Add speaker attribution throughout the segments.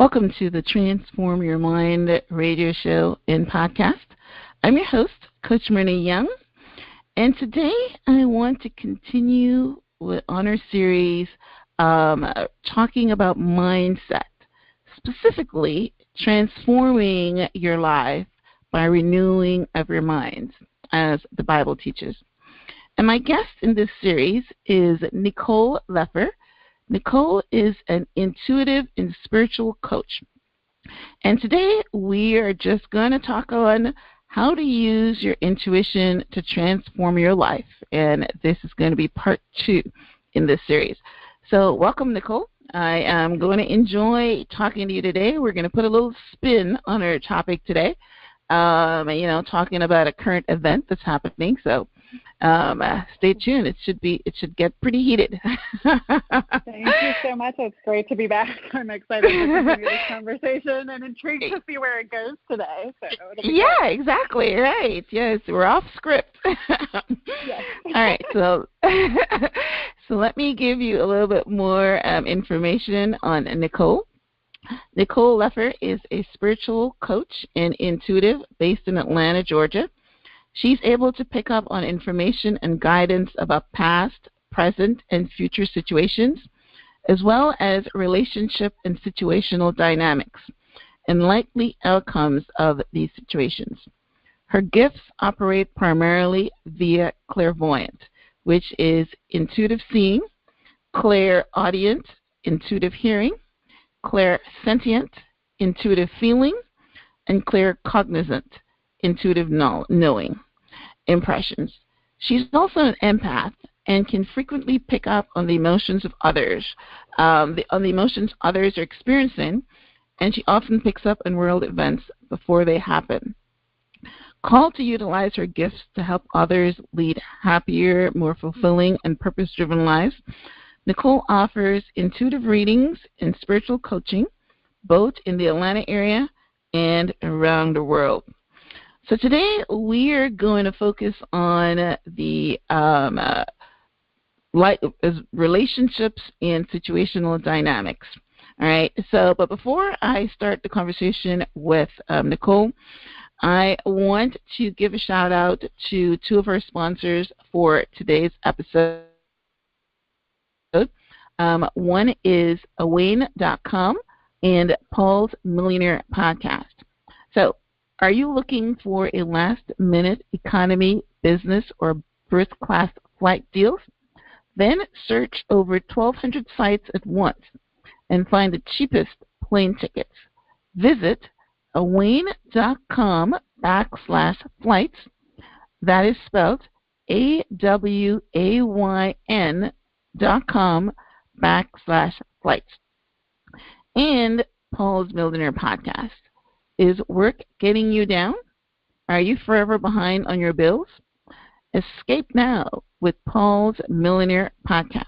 Speaker 1: Welcome to the Transform Your Mind radio show and podcast. I'm your host, Coach Myrna Young, and today I want to continue on our series talking about mindset, specifically transforming your life by renewing of your mind, as the Bible teaches. And my guest in this series is Nicole Leffer. Nicole is an intuitive and spiritual coach. And today we are just going to talk on how to use your intuition to transform your life. And this is going to be part 2 in this series. So welcome, Nicole. I am going to enjoy talking to you today. We're going to put a little spin on our topic today, talking about a current event that's happening. So stay tuned. It should get pretty heated.
Speaker 2: Thank you so much. It's great to be back. I'm excited to continue this conversation and intrigued to see where it goes today.
Speaker 1: Yeah, exactly. Right. Yes, we're off script.
Speaker 2: Yes.
Speaker 1: All right. So let me give you a little bit more information on Nicole. Nicole Leffer is a spiritual coach and intuitive based in Atlanta, Georgia. She's able to pick up on information and guidance about past, present, and future situations, as well as relationship and situational dynamics and likely outcomes of these situations. Her gifts operate primarily via clairvoyant, which is intuitive seeing, clairaudient, intuitive hearing, clairsentient, intuitive feeling, and claircognizant, intuitive knowing impressions. She's also an empath and can frequently pick up on the emotions of others, on the emotions others are experiencing, and she often picks up on world events before they happen. Called to utilize her gifts to help others lead happier, more fulfilling, and purpose-driven lives, Nicole offers intuitive readings and spiritual coaching, both in the Atlanta area and around the world. So today we are going to focus on the relationships and situational dynamics. All right. So, but before I start the conversation with Nicole, I want to give a shout out to 2 of our sponsors for today's episode. One is Awayne.com and Paul's Millionaire Podcast. So, are you looking for a last-minute economy, business, or first-class flight deals? Then search over 1,200 sites at once and find the cheapest plane tickets. Visit awayne.com/flights. That is spelled AWAYN.com/flights. And Paul's Millionaire Podcast. Is work getting you down? Are you forever behind on your bills? Escape now with Paul's Millionaire Podcast.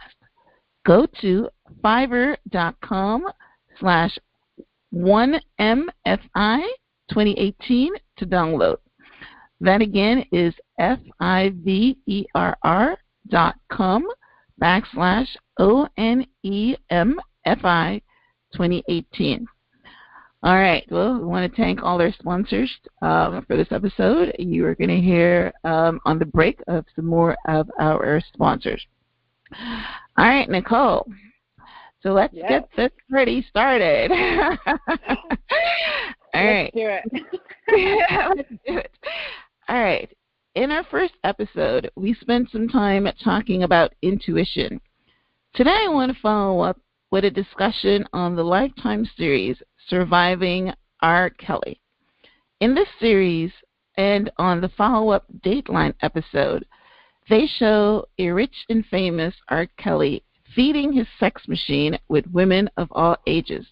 Speaker 1: Go to fiverr.com/1MFI2018 to download. That again is fiverr.com/ONEMFI2018. All right. Well, we want to thank all our sponsors for this episode. You are going to hear on the break of some more of our sponsors. All right, Nicole. So let's get this pretty started. All right.
Speaker 2: Let's do it.
Speaker 1: Let's do it. All right. In our first episode, we spent some time talking about intuition. Today, I want to follow up with a discussion on the Lifetime series, Surviving R. Kelly. In this series and on the follow-up Dateline episode, they show a rich and famous R. Kelly feeding his sex machine with women of all ages.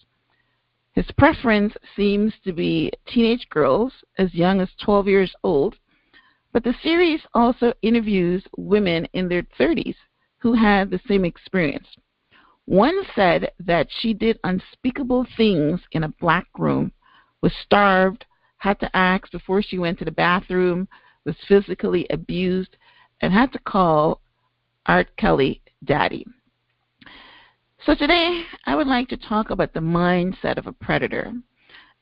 Speaker 1: His preference seems to be teenage girls as young as 12 years old, but the series also interviews women in their 30s who had the same experience. One said that she did unspeakable things in a black room, was starved, had to ask before she went to the bathroom, was physically abused, and had to call R. Kelly daddy. So today, I would like to talk about the mindset of a predator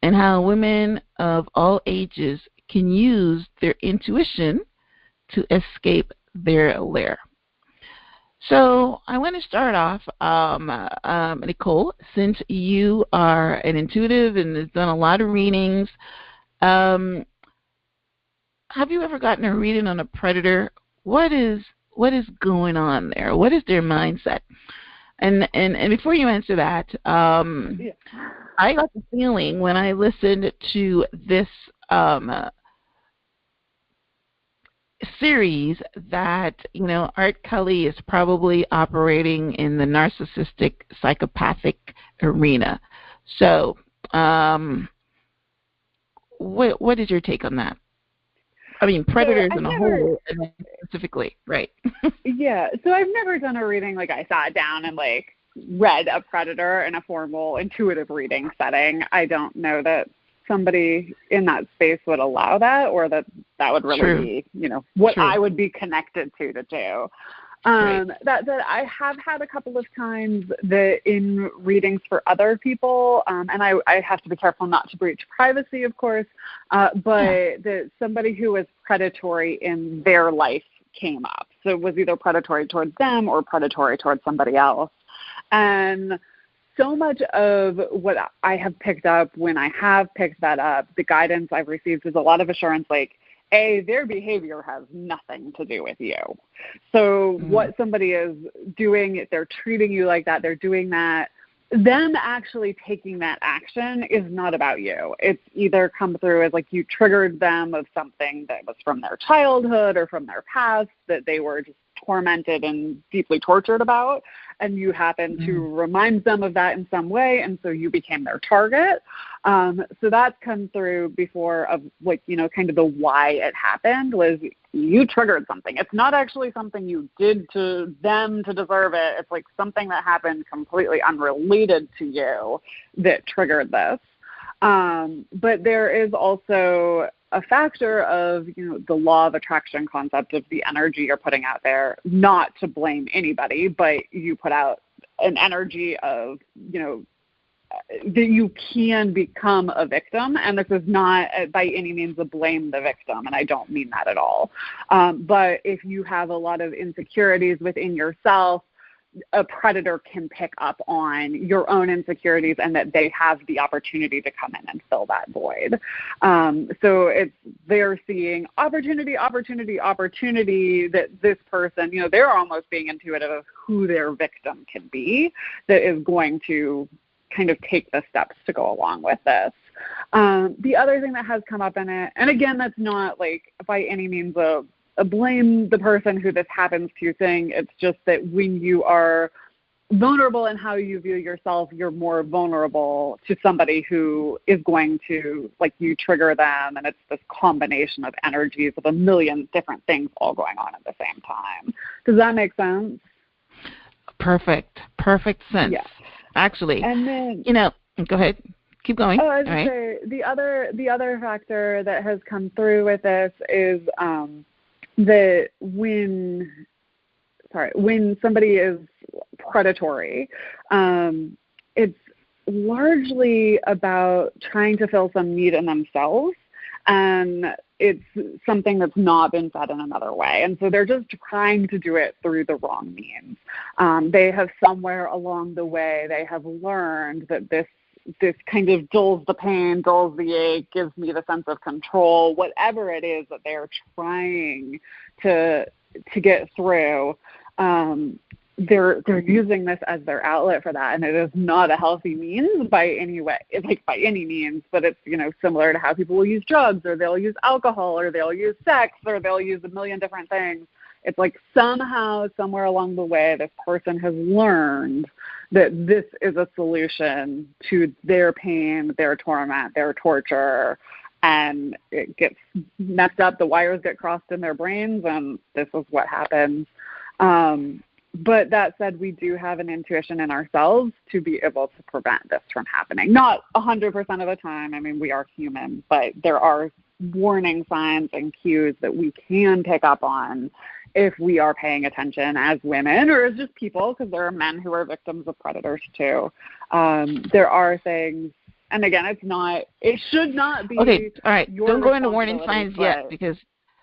Speaker 1: and how women of all ages can use their intuition to escape their lair. So I want to start off, Nicole, since you are an intuitive and has done a lot of readings. Um, have you ever gotten a reading on a predator? What is going on there? What is their mindset? And before you answer that,
Speaker 2: Yeah.
Speaker 1: I got the feeling when I listened to this series that Art Cully is probably operating in the narcissistic, psychopathic arena. So, what is your take on that? I mean,
Speaker 2: So
Speaker 1: predators
Speaker 2: I've
Speaker 1: in a
Speaker 2: never,
Speaker 1: whole, and then specifically, right?
Speaker 2: yeah. So I've never done a reading like I sat down and like read a predator in a formal intuitive reading setting. I don't know that somebody in that space would allow that, or that would really
Speaker 1: True.
Speaker 2: be, what
Speaker 1: True.
Speaker 2: I would be connected to do.
Speaker 1: Right.
Speaker 2: That said, I have had a couple of times that in readings for other people, and I have to be careful not to breach privacy, of course, but that somebody who was predatory in their life came up. So it was either predatory towards them or predatory towards somebody else. And so much of what I have picked up when I have picked that up, the guidance I've received is a lot of assurance like, A, their behavior has nothing to do with you. So what somebody is doing, they're treating you like that, they're doing that. Them actually taking that action is not about you. It's either come through as like you triggered them of something that was from their childhood or from their past that they were just tormented and deeply tortured about, and you happen to remind them of that in some way, and so you became their target. So that's come through before of like, kind of the why it happened was you triggered something. It's not actually something you did to them to deserve it. It's like something that happened completely unrelated to you that triggered this. But there is also a factor of, the law of attraction concept of the energy you're putting out there, not to blame anybody, but you put out an energy of, that you can become a victim. And this is not by any means a blame the victim, and I don't mean that at all. But if you have a lot of insecurities within yourself, a predator can pick up on your own insecurities and that they have the opportunity to come in and fill that void. So they're seeing opportunity that this person, they're almost being intuitive of who their victim can be that is going to kind of take the steps to go along with this. The other thing that has come up in it, and again, that's not like by any means a blame the person who this happens to thing. It's just that when you are vulnerable in how you view yourself, you're more vulnerable to somebody who is going to, like, you trigger them, and it's this combination of energies of a million different things all going on at the same time. Does that make sense?
Speaker 1: Perfect sense.
Speaker 2: Yeah.
Speaker 1: Actually,
Speaker 2: and then,
Speaker 1: go ahead. Keep going.
Speaker 2: Oh, I was going to say, the other factor that has come through with this is that when somebody is predatory, it's largely about trying to fill some need in themselves, and it's something that's not been fed in another way. And so they're just trying to do it through the wrong means. They have somewhere along the way, they have learned that this kind of dulls the pain, dulls the ache, gives me the sense of control, whatever it is that they're trying to get through. They're using this as their outlet for that, and it is not a healthy means by any way. It's like by any means, but it's similar to how people will use drugs, or they'll use alcohol, or they'll use sex, or they'll use a million different things. It's like somehow, somewhere along the way, this person has learned that this is a solution to their pain, their torment, their torture, and it gets messed up. The wires get crossed in their brains, and this is what happens. But that said, we do have an intuition in ourselves to be able to prevent this from happening. Not 100% of the time. I mean, we are human, but there are warning signs and cues that we can pick up on if we are paying attention as women or as just people, because there are men who are victims of predators too. There are things, and again, it should not be.
Speaker 1: Okay, all right. Don't go into warning
Speaker 2: responsibility,
Speaker 1: signs yet, because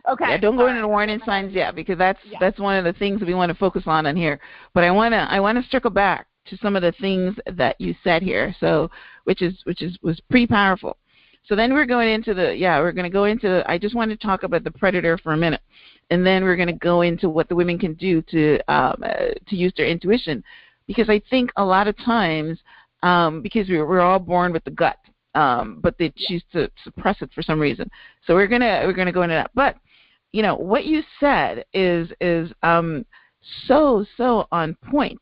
Speaker 2: okay,
Speaker 1: don't go into
Speaker 2: right.
Speaker 1: warning signs yet, because that's one of the things that we want to focus on here. But I wanna circle back to some of the things that you said here. So which was pretty powerful. So then we're going into I just want to talk about the predator for a minute, and then we're going to go into what the women can do to use their intuition, because I think a lot of times, because we're all born with the gut, but they choose to suppress it for some reason. So we're gonna go into that. But what you said is so on point.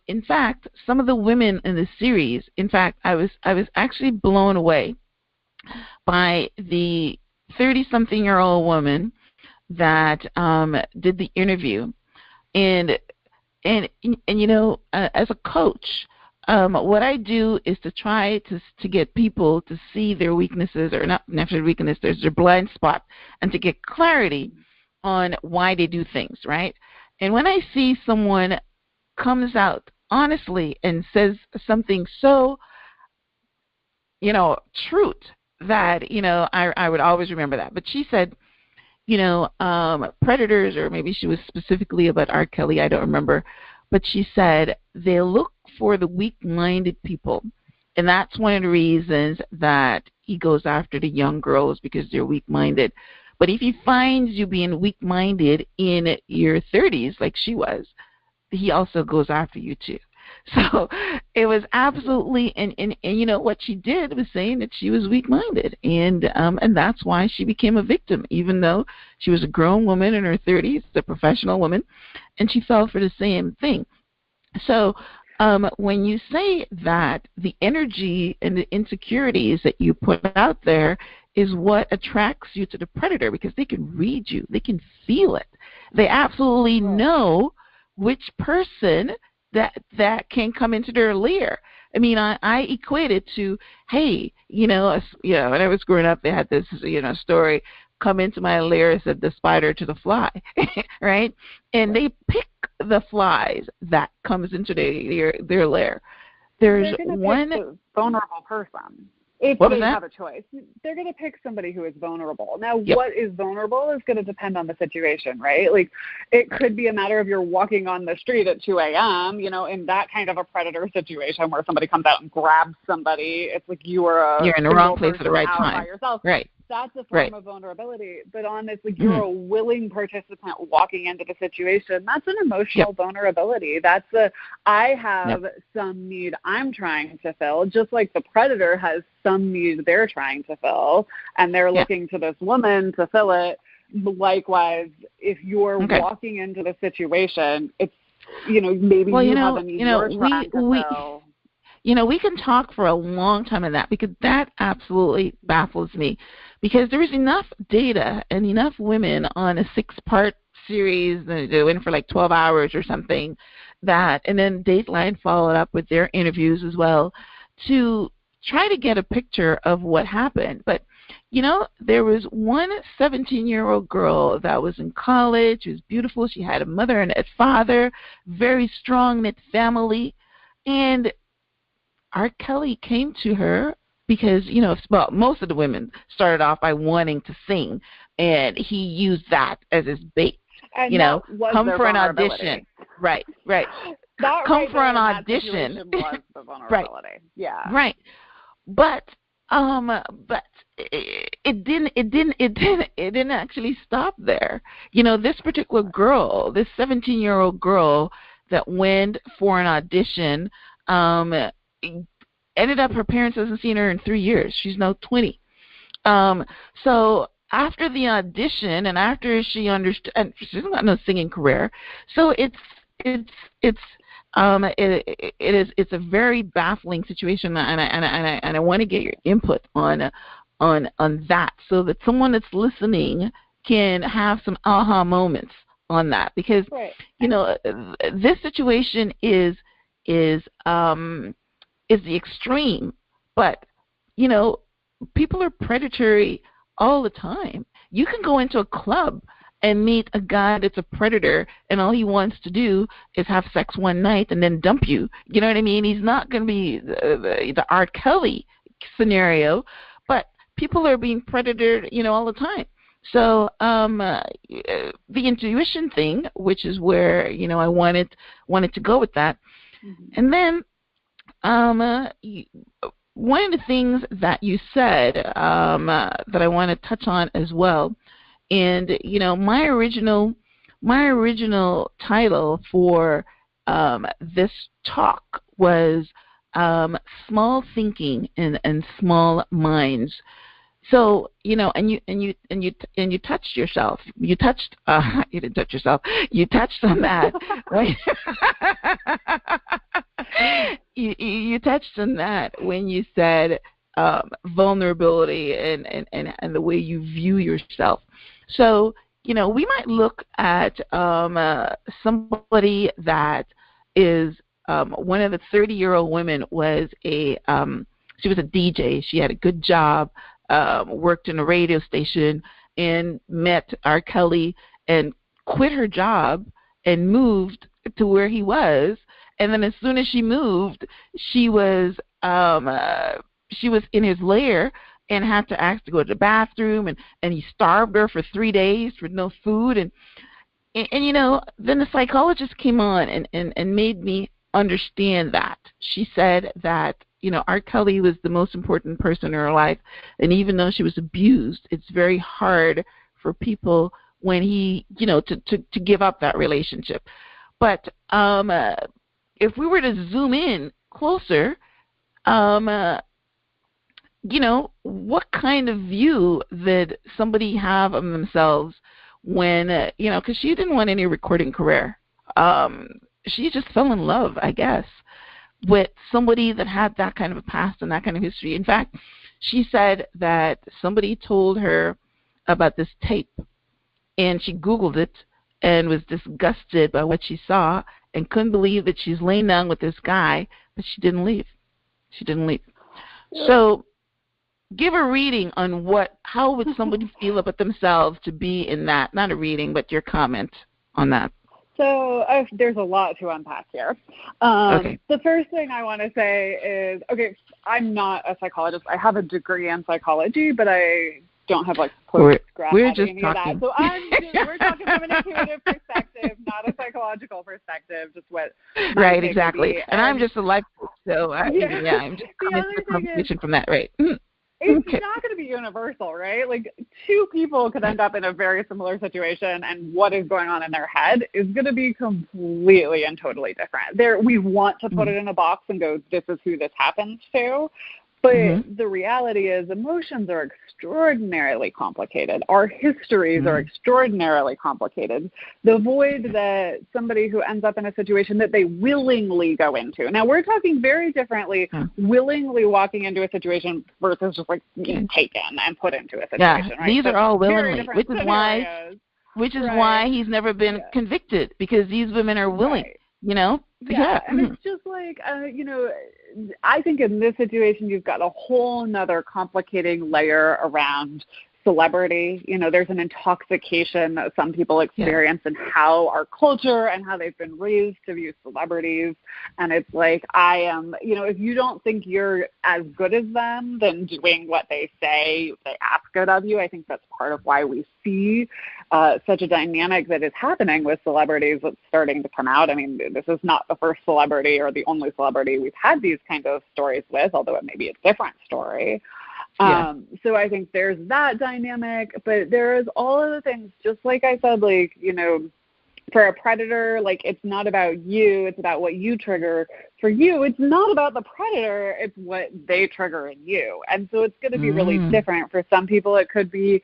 Speaker 1: In fact, some of the women in the series, in fact, I was actually blown away by the 30-something-year-old woman that did the interview, and as a coach, what I do is to try to get people to see their weaknesses, or not necessarily weakness, there's their blind spot, and to get clarity on why they do things, right? And when I see someone comes out honestly and says something so, truth, that, I would always remember that. But she said, predators, or maybe she was specifically about R. Kelly, I don't remember, but she said they look for the weak-minded people, and that's one of the reasons that he goes after the young girls, because they're weak-minded. But if he finds you being weak-minded in your 30s, like she was, he also goes after you too. So it was absolutely, and what she did was saying that she was weak-minded, and that's why she became a victim, even though she was a grown woman in her 30s, a professional woman, and she fell for the same thing. So when you say that the energy and the insecurities that you put out there is what attracts you to the predator, because they can read you, they can feel it, they absolutely know which person that can come into their lair. I mean, I equate it to, hey, when I was growing up, they had this, story, come into my lair, said the spider to the fly, right? And they pick the flies that comes into their lair. There's one
Speaker 2: pick the vulnerable person. If they have a choice, they're going to pick somebody who is vulnerable. Now, what is vulnerable is going to depend on the situation, right? Like, it could be a matter of you're walking on the street at 2 a.m., in that kind of a predator situation where somebody comes out and grabs somebody. It's like you're
Speaker 1: in the wrong place at the right time.
Speaker 2: By yourself.
Speaker 1: Right.
Speaker 2: That's a form of vulnerability. But honestly, you're a willing participant walking into the situation. That's an emotional vulnerability. I have some need I'm trying to fill, just like the predator has some need they're trying to fill, and they're looking to this woman to fill it. Likewise, if you're walking into the situation, it's, maybe you have a need you're trying to fill.
Speaker 1: We can talk for a long time on that, because that absolutely baffles me, because there is enough data and enough women on a 6-part series that they went for like 12 hours or something, and then Dateline followed up with their interviews as well to try to get a picture of what happened. But there was one 17-year-old girl that was in college. She was beautiful. She had a mother and a father, very strong knit family, and R. Kelly came to her because, most of the women started off by wanting to sing, and he used that as his bait.
Speaker 2: And
Speaker 1: come for an audition. Right. Come for an audition.
Speaker 2: Was the vulnerability.
Speaker 1: Right.
Speaker 2: Yeah.
Speaker 1: Right. But it didn't actually stop there. This particular girl, this 17-year-old girl that went for an audition, ended up, her parents hasn't seen her in 3 years. She's now 20. So after the audition, and after she understood, and she hasn't got no singing career, so it's a very baffling situation, and I want to get your input on that, so that someone that's listening can have some aha moments on that, because this situation is the extreme, but people are predatory all the time. You can go into a club and meet a guy that's a predator and all he wants to do is have sex one night and then dump you. You know what I mean? He's not going to be the R. Kelly scenario, but people are being predated, all the time. So the intuition thing, which is where I wanted to go with that, and then one of the things that you said that I want to touch on as well, and my original title for this talk was small thinking and small minds. So and you touched yourself. You touched. You didn't touch yourself. You touched on that. Right? you touched on that when you said vulnerability and the way you view yourself. So we might look at somebody that is one of the 30-year-old women was she was a DJ. She had a good job. Worked in a radio station and met R. Kelly and quit her job and moved to where he was. And then as soon as she moved, she was in his lair and had to ask to go to the bathroom, and he starved her for 3 days with no food. And then the psychologist came on and made me understand that. She said that R. Kelly was the most important person in her life, and even though she was abused, it's very hard for people when he, to give up that relationship. But if we were to zoom in closer, what kind of view did somebody have of themselves when, because she didn't want any recording career. She just fell in love, I guess, with somebody that had that kind of a past and that kind of history. In fact, she said that somebody told her about this tape, and she Googled it and was disgusted by what she saw and couldn't believe that she's laying down with this guy, but she didn't leave. Yeah. So give a reading on how would somebody feel about themselves to be in that, not a reading, but your comment on that.
Speaker 2: So there's a lot to unpack here.
Speaker 1: Okay.
Speaker 2: The first thing I want to say is, I'm not a psychologist. I have a degree in psychology, but I don't have postgrad
Speaker 1: we're just
Speaker 2: any
Speaker 1: talking.
Speaker 2: of that. So we're talking from an intuitive perspective, not a psychological perspective. Just what
Speaker 1: right, exactly. And I'm just a life coach, so I'm just coming to the conversation from that, right?
Speaker 2: It's not going to be universal, right? Like, two people could end up in a very similar situation, and what is going on in their head is going to be completely and totally different. We want to put it in a box and go, this is who this happens to. But the reality is emotions are extraordinarily complicated. Our histories are extraordinarily complicated. The void that somebody who ends up in a situation that they willingly go into. Now, we're talking very differently, willingly walking into a situation versus just being taken and put into a situation. Right?
Speaker 1: These are all willingly, which is
Speaker 2: scenarios.
Speaker 1: why he's never been convicted, because these women are willing.
Speaker 2: Yeah, and it's just I think in this situation you've got a whole nother complicating layer around celebrity. There's an intoxication that some people experience in how our culture and how they've been raised to view celebrities. And it's like, I am, if you don't think you're as good as them, then doing what they say, they ask it of you. I think that's part of why we see such a dynamic that is happening with celebrities that's starting to come out. I mean, this is not the first celebrity or the only celebrity we've had these kind of stories with, although it may be a different story. So I think there's that dynamic, but there is all of the things, just like I said, for a predator, it's not about you, it's about what you trigger. For you, it's not about the predator, it's what they trigger in you. And so it's going to be really different. For some people, it could be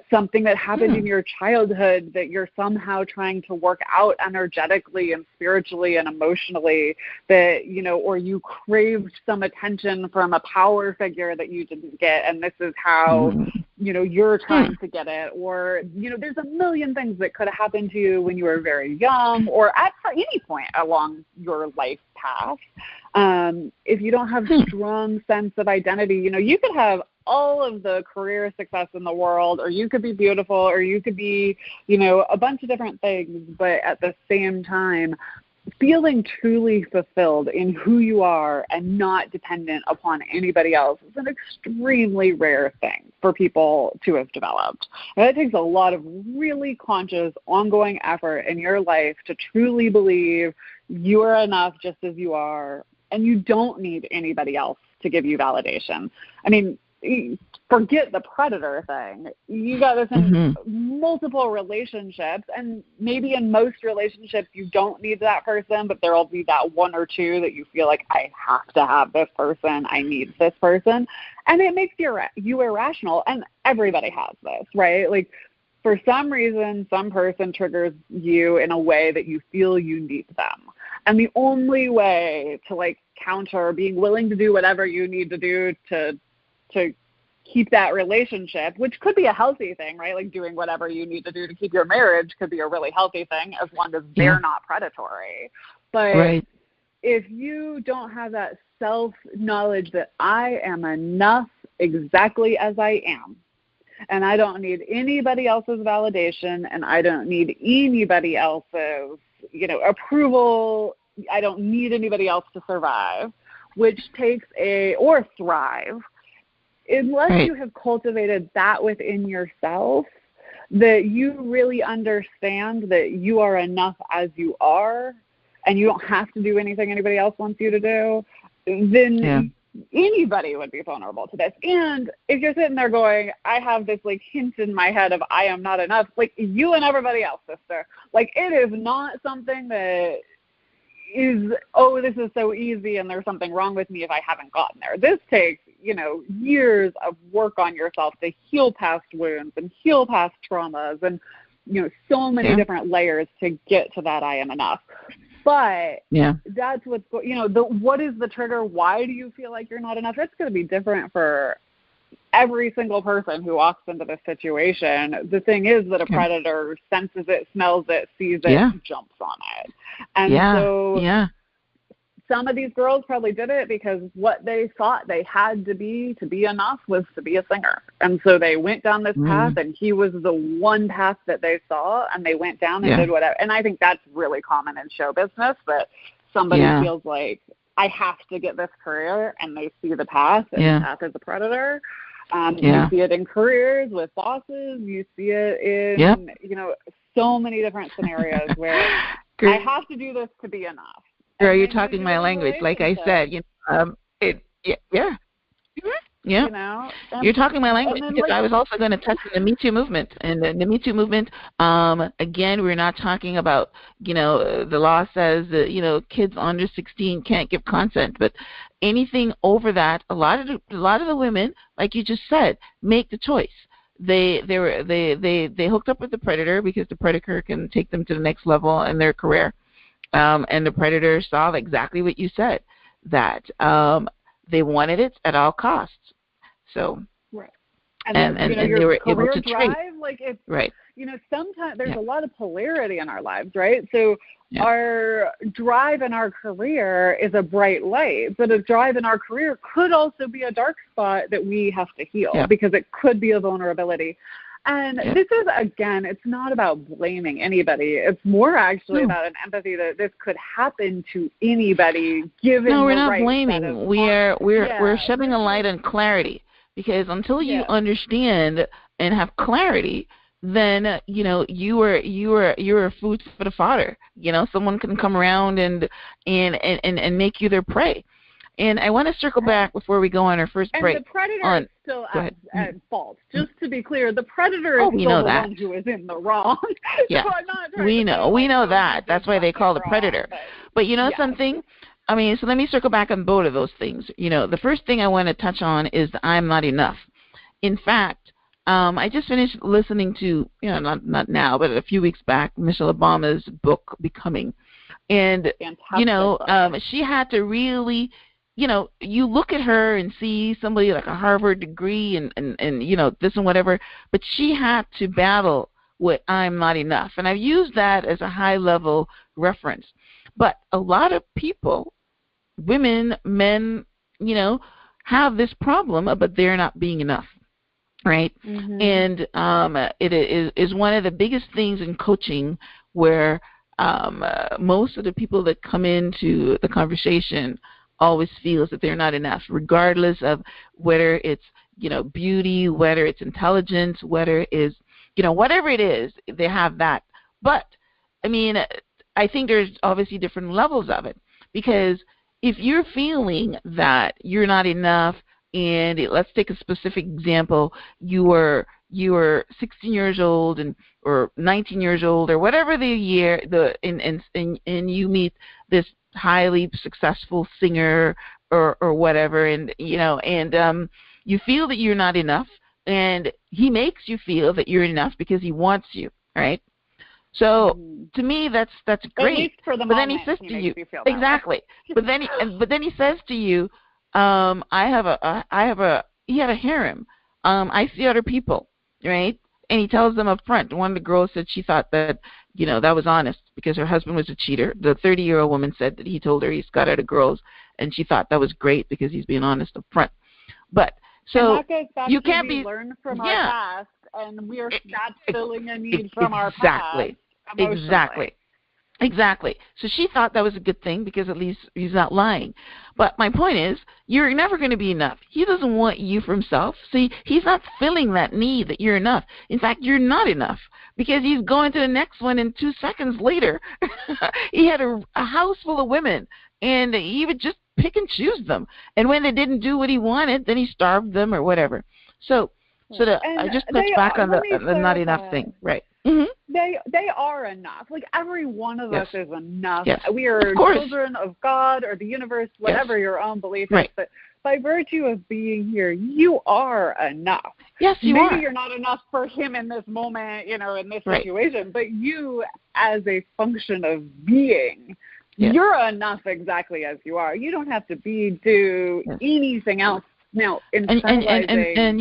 Speaker 2: something that happened in your childhood that you're somehow trying to work out energetically and spiritually and emotionally, that, or you craved some attention from a power figure that you didn't get, and this is how, you're trying to get it. Or, there's a million things that could have happened to you when you were very young or at any point along your life path. If you don't have strong sense of identity, you could have all of the career success in the world, or you could be beautiful, or you could be, you know, a bunch of different things, but at the same time, feeling truly fulfilled in who you are and not dependent upon anybody else is an extremely rare thing for people to have developed. And it takes a lot of really conscious, ongoing effort in your life to truly believe you are enough just as you are, and you don't need anybody else to give you validation. I mean, forget the predator thing. You got this in multiple relationships, and maybe in most relationships you don't need that person, but there will be that one or two that you feel like, I have to have this person, I need this person, and it makes you irrational. And everybody has this, right? Like, for some reason, some person triggers you in a way that you feel you need them. And the only way to, like, counter being willing to do whatever you need to do to keep that relationship, which could be a healthy thing, right? Like, doing whatever you need to do to keep your marriage could be a really healthy thing as long as they're not predatory. But if you don't have that self-knowledge that I am enough exactly as I am, and I don't need anybody else's validation, and I don't need anybody else's, you know, approval, I don't need anybody else to survive, which takes or thrive, unless you have cultivated that within yourself, that you really understand that you are enough as you are, and you don't have to do anything anybody else wants you to do, then anybody would be vulnerable to this. And if you're sitting there going, I have this, like, hint in my head of I am not enough, like, you and everybody else, sister. Like, it is not something that is, oh, this is so easy and there's something wrong with me if I haven't gotten there. This takes, you know, years of work on yourself to heal past wounds and heal past traumas and, you know, so many different layers to get to that I am enough. But that's what's, you know, what is the trigger? Why do you feel like you're not enough? It's going to be different for every single person who walks into this situation. The thing is that a predator senses it, smells it, sees it, jumps on it. And so some of these girls probably did it because what they thought they had to be enough was to be a singer. And so they went down this path, and he was the one path that they saw, and they went down and did whatever. And I think that's really common in show business, that somebody feels like, I have to get this career, and they see the path, and the path is a predator. You see it in careers with bosses. You see it in, you know, so many different scenarios where I have to do this to be enough.
Speaker 1: Girl, you're talking my language. Like I said, you know, you know, you're talking my language, because I was also going to touch on the Me Too movement. And the Me Too movement, again, we're not talking about, you know, the law says that, you know, kids under 16 can't give consent, but anything over that, a lot of the women, like you just said, make the choice. They hooked up with the predator because the predator can take them to the next level in their career. And the predator saw exactly what you said, that they wanted it at all costs. So, and they were able to trade.
Speaker 2: Like, it's, you know, sometimes there's a lot of polarity in our lives, right? So our drive in our career is a bright light, but a drive in our career could also be a dark spot that we have to heal because it could be a vulnerability. And this is, again, it's not about blaming anybody. It's more actually about an empathy that this could happen to anybody given
Speaker 1: No, we're
Speaker 2: the
Speaker 1: not
Speaker 2: right
Speaker 1: blaming. We're shedding a light on clarity, because until you understand and have clarity, then, you know, you're food for the fodder. You know, someone can come around and make you their prey. And I want to circle back before we go on our first break.
Speaker 2: And the predator is still at fault. Just to be clear, the predator is still the one who is in the wrong.
Speaker 1: Yeah,
Speaker 2: so I'm not trying
Speaker 1: we know that. That's why they call the predator. But you know something? I mean, so let me circle back on both of those things. You know, the first thing I want to touch on is I'm not enough. In fact, I just finished listening to, you know, not now, but a few weeks back, Michelle Obama's book, Becoming. And, you know, she had to really, you know, you look at her and see somebody like a Harvard degree and you know, this and whatever, but she had to battle with I'm not enough. And I've used that as a high-level reference. But a lot of people, women, men, you know, have this problem about there not being enough, right?
Speaker 2: Mm-hmm.
Speaker 1: And it is one of the biggest things in coaching where most of the people that come into the conversation always feels that they're not enough, regardless of whether it's, beauty, whether it's intelligence, whether it's, whatever it is, they have that. But, I mean, I think there's obviously different levels of it, because if you're feeling that you're not enough, and let's take a specific example, you were 16 years old or 19 years old or whatever the year, and you meet this highly successful singer or whatever, and you feel that you're not enough, and he makes you feel that you're enough because he wants you, right? So to me, that's great.
Speaker 2: At least for the
Speaker 1: but
Speaker 2: moment,
Speaker 1: then he says to you,
Speaker 2: feel
Speaker 1: exactly. but then he says to you, he had a harem. I see other people, right? And he tells them up front. One of the girls said she thought that, that was honest because her husband was a cheater. The 30-year-old woman said that he told her he's got other girls, and she thought that was great because he's being honest up front. But so
Speaker 2: and that goes back
Speaker 1: you
Speaker 2: to
Speaker 1: can't
Speaker 2: we
Speaker 1: be
Speaker 2: learn from our past, and we are that's filling a need from our past.
Speaker 1: Exactly. So she thought that was a good thing because at least he's not lying. But my point is, you're never going to be enough. He doesn't want you for himself. See, he's not filling that need that you're enough. In fact, you're not enough because he's going to the next one, and 2 seconds later, he had a house full of women, and he would just pick and choose them. And when they didn't do what he wanted, then he starved them or whatever. I just touch back on the not enough thing, right? Mm-hmm.
Speaker 2: They are enough. Like every one of us is enough.
Speaker 1: Yes.
Speaker 2: We are children of God or the universe, whatever your own belief is. But by virtue of being here, you are enough.
Speaker 1: Yes, you are.
Speaker 2: Maybe you're not enough for him in this moment, in this situation, but you as a function of being, you're enough exactly as you are. You don't have to do anything else. Now,
Speaker 1: and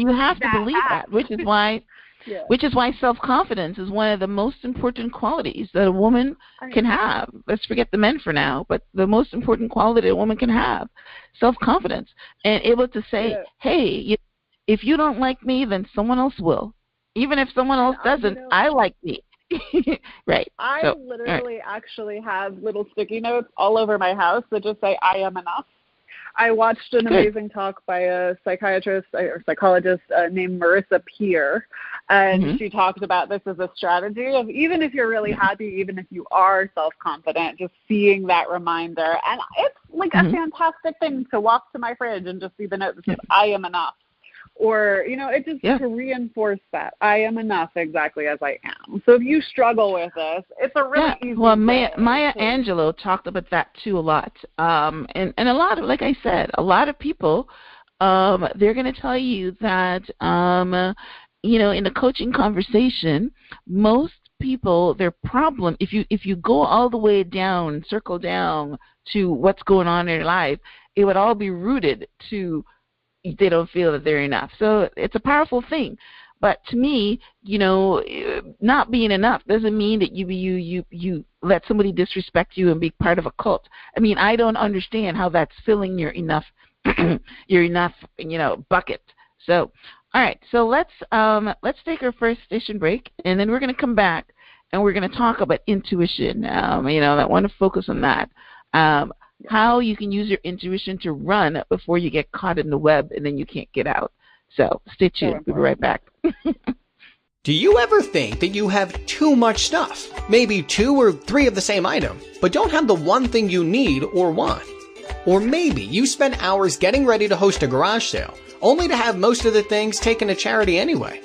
Speaker 1: you have to believe that, which is why self-confidence is one of the most important qualities that a woman can have. Let's forget the men for now, but the most important quality a woman can have, self-confidence, and able to say, hey, if you don't like me, then someone else will. Even if someone else doesn't, I like me. Right.
Speaker 2: I literally actually have little sticky notes all over my house that just say, I am enough. I watched an amazing talk by a psychiatrist or psychologist named Marissa Peer, and she talked about this as a strategy of even if you're really happy, even if you are self-confident, just seeing that reminder. And it's like a fantastic thing to walk to my fridge and just see the note that says, I am enough. Or, it just to reinforce that I am enough exactly as I am. So if you struggle with this, it's a really easy
Speaker 1: Well, Maya Angelou talked about that too a lot. And a lot of, like I said, a lot of people, they're going to tell you that, in the coaching conversation, most people, their problem, if you go all the way down, circle down to what's going on in their life, it would all be rooted to they don't feel that they're enough. So it's a powerful thing. But to me, not being enough doesn't mean that you let somebody disrespect you and be part of a cult. I mean, I don't understand how that's filling your enough bucket. So, all right. So let's take our first station break, and then we're going to come back and we're going to talk about intuition. I want to focus on that. How you can use your intuition to run before you get caught in the web and then you can't get out. So stay tuned. We'll be right back.
Speaker 3: Do you ever think that you have too much stuff? Maybe 2 or 3 of the same item, but don't have the one thing you need or want? Or maybe you spend hours getting ready to host a garage sale, only to have most of the things taken to charity anyway.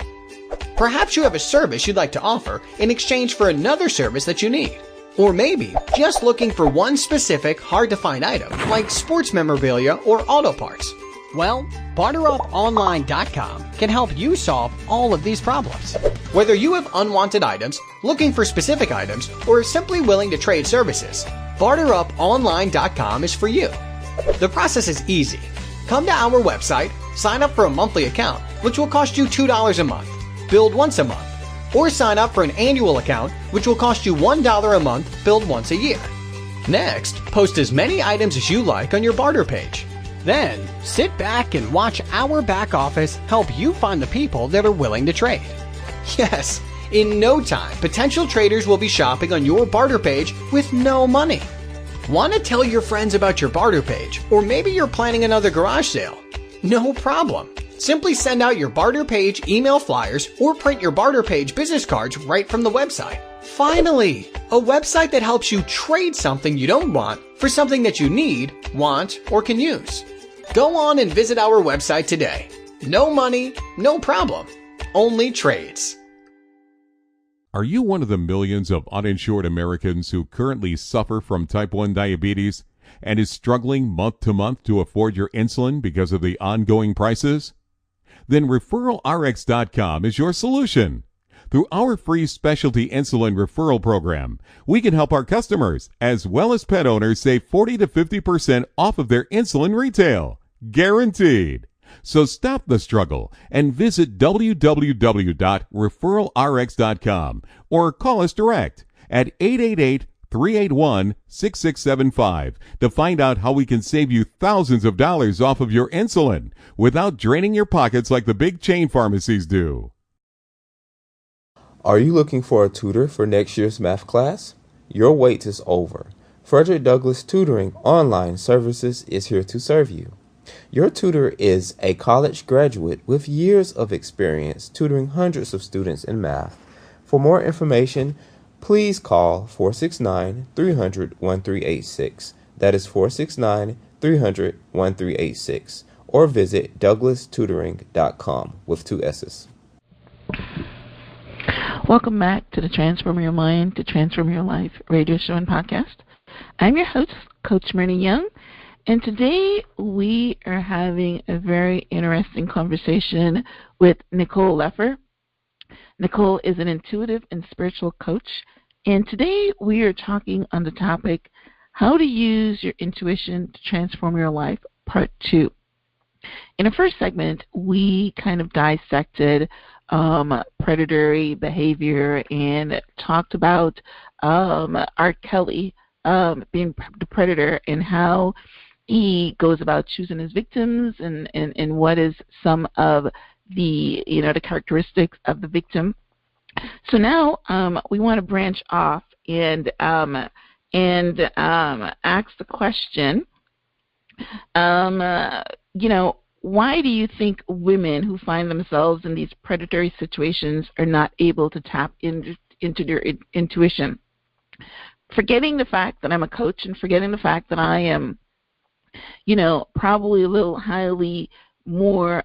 Speaker 3: Perhaps you have a service you'd like to offer in exchange for another service that you need. Or maybe just looking for one specific hard-to-find item, like sports memorabilia or auto parts. Well, BarterUpOnline.com can help you solve all of these problems. Whether you have unwanted items, looking for specific items, or simply willing to trade services, BarterUpOnline.com is for you. The process is easy. Come to our website, sign up for a monthly account, which will cost you $2 a month, billed once a month. Or sign up for an annual account, which will cost you $1 a month, billed once a year. Next, post as many items as you like on your barter page. Then, sit back and watch our back office help you find the people that are willing to trade. Yes, in no time, potential traders will be shopping on your barter page with no money. Want to tell your friends about your barter page, or maybe you're planning another garage sale? No problem. Simply send out your barter page email flyers or print your barter page business cards right from the website. Finally, a website that helps you trade something you don't want for something that you need, want, or can use. Go on and visit our website today. No money, no problem. Only trades.
Speaker 4: Are you one of the millions of uninsured Americans who currently suffer from type 1 diabetes and is struggling month to month to afford your insulin because of the ongoing prices? Then ReferralRx.com is your solution. Through our free specialty insulin referral program, we can help our customers as well as pet owners save 40 to 50% off of their insulin retail. Guaranteed. So stop the struggle and visit www.referralrx.com or call us direct at 888-381-6675 to find out how we can save you thousands of dollars off of your insulin without draining your pockets like the big chain pharmacies do.
Speaker 5: Are you looking for a tutor for next year's math class? Your wait is over. Frederick Douglass Tutoring Online Services is here to serve you. Your tutor is a college graduate with years of experience tutoring hundreds of students in math. For more information, please call 469-300-1386. That is 469-300-1386. Or visit douglastutoring.com with 2 S's.
Speaker 1: Welcome back to the Transform Your Mind to Transform Your Life radio show and podcast. I'm your host, Coach Myrna Young, and today we are having a very interesting conversation with Nicole Leffer. Nicole is an intuitive and spiritual coach, and today we are talking on the topic, how to use your intuition to transform your life, part 2. In the first segment, we kind of dissected predatory behavior and talked about R. Kelly being the predator and how he goes about choosing his victims and what is some of the the characteristics of the victim. So now we want to branch off and ask the question, why do you think women who find themselves in these predatory situations are not able to tap into their intuition? Forgetting the fact that I'm a coach and forgetting the fact that I am, probably a little highly more,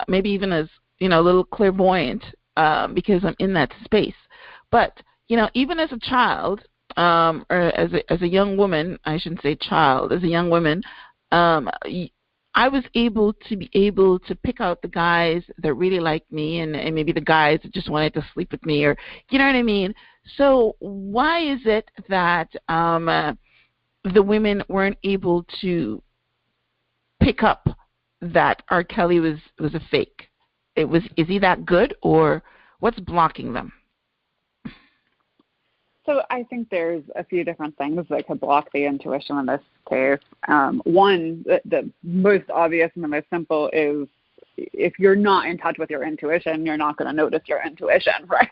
Speaker 1: maybe even as, a little clairvoyant because I'm in that space. But, even as a child or as a young woman, I shouldn't say child, as a young woman, I was able to pick out the guys that really liked me and maybe the guys that just wanted to sleep with me, or you know what I mean? So why is it that the women weren't able to pick up that R. Kelly was a fake? Is he that good, or what's blocking them?
Speaker 2: So I think there's a few different things that could block the intuition in this case. One, the most obvious and the most simple is if you're not in touch with your intuition, you're not going to notice your intuition, right?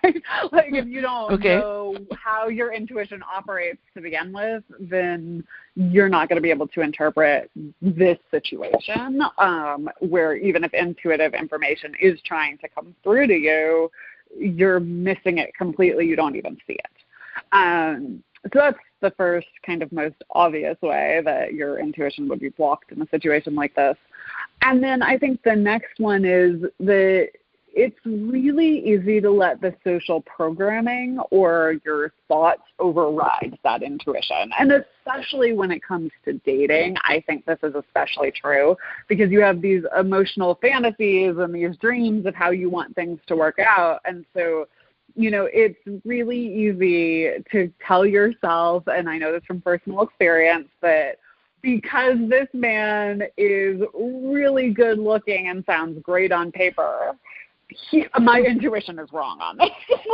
Speaker 2: Like if you don't know how your intuition operates to begin with, then you're not going to be able to interpret this situation where even if intuitive information is trying to come through to you, you're missing it completely. You don't even see it. So that's the first kind of most obvious way that your intuition would be blocked in a situation like this. And then I think the next one is that it's really easy to let the social programming or your thoughts override that intuition. And especially when it comes to dating, I think this is especially true because you have these emotional fantasies and these dreams of how you want things to work out. And so it's really easy to tell yourself, and I know this from personal experience, that because this man is really good looking and sounds great on paper, my intuition is wrong on this.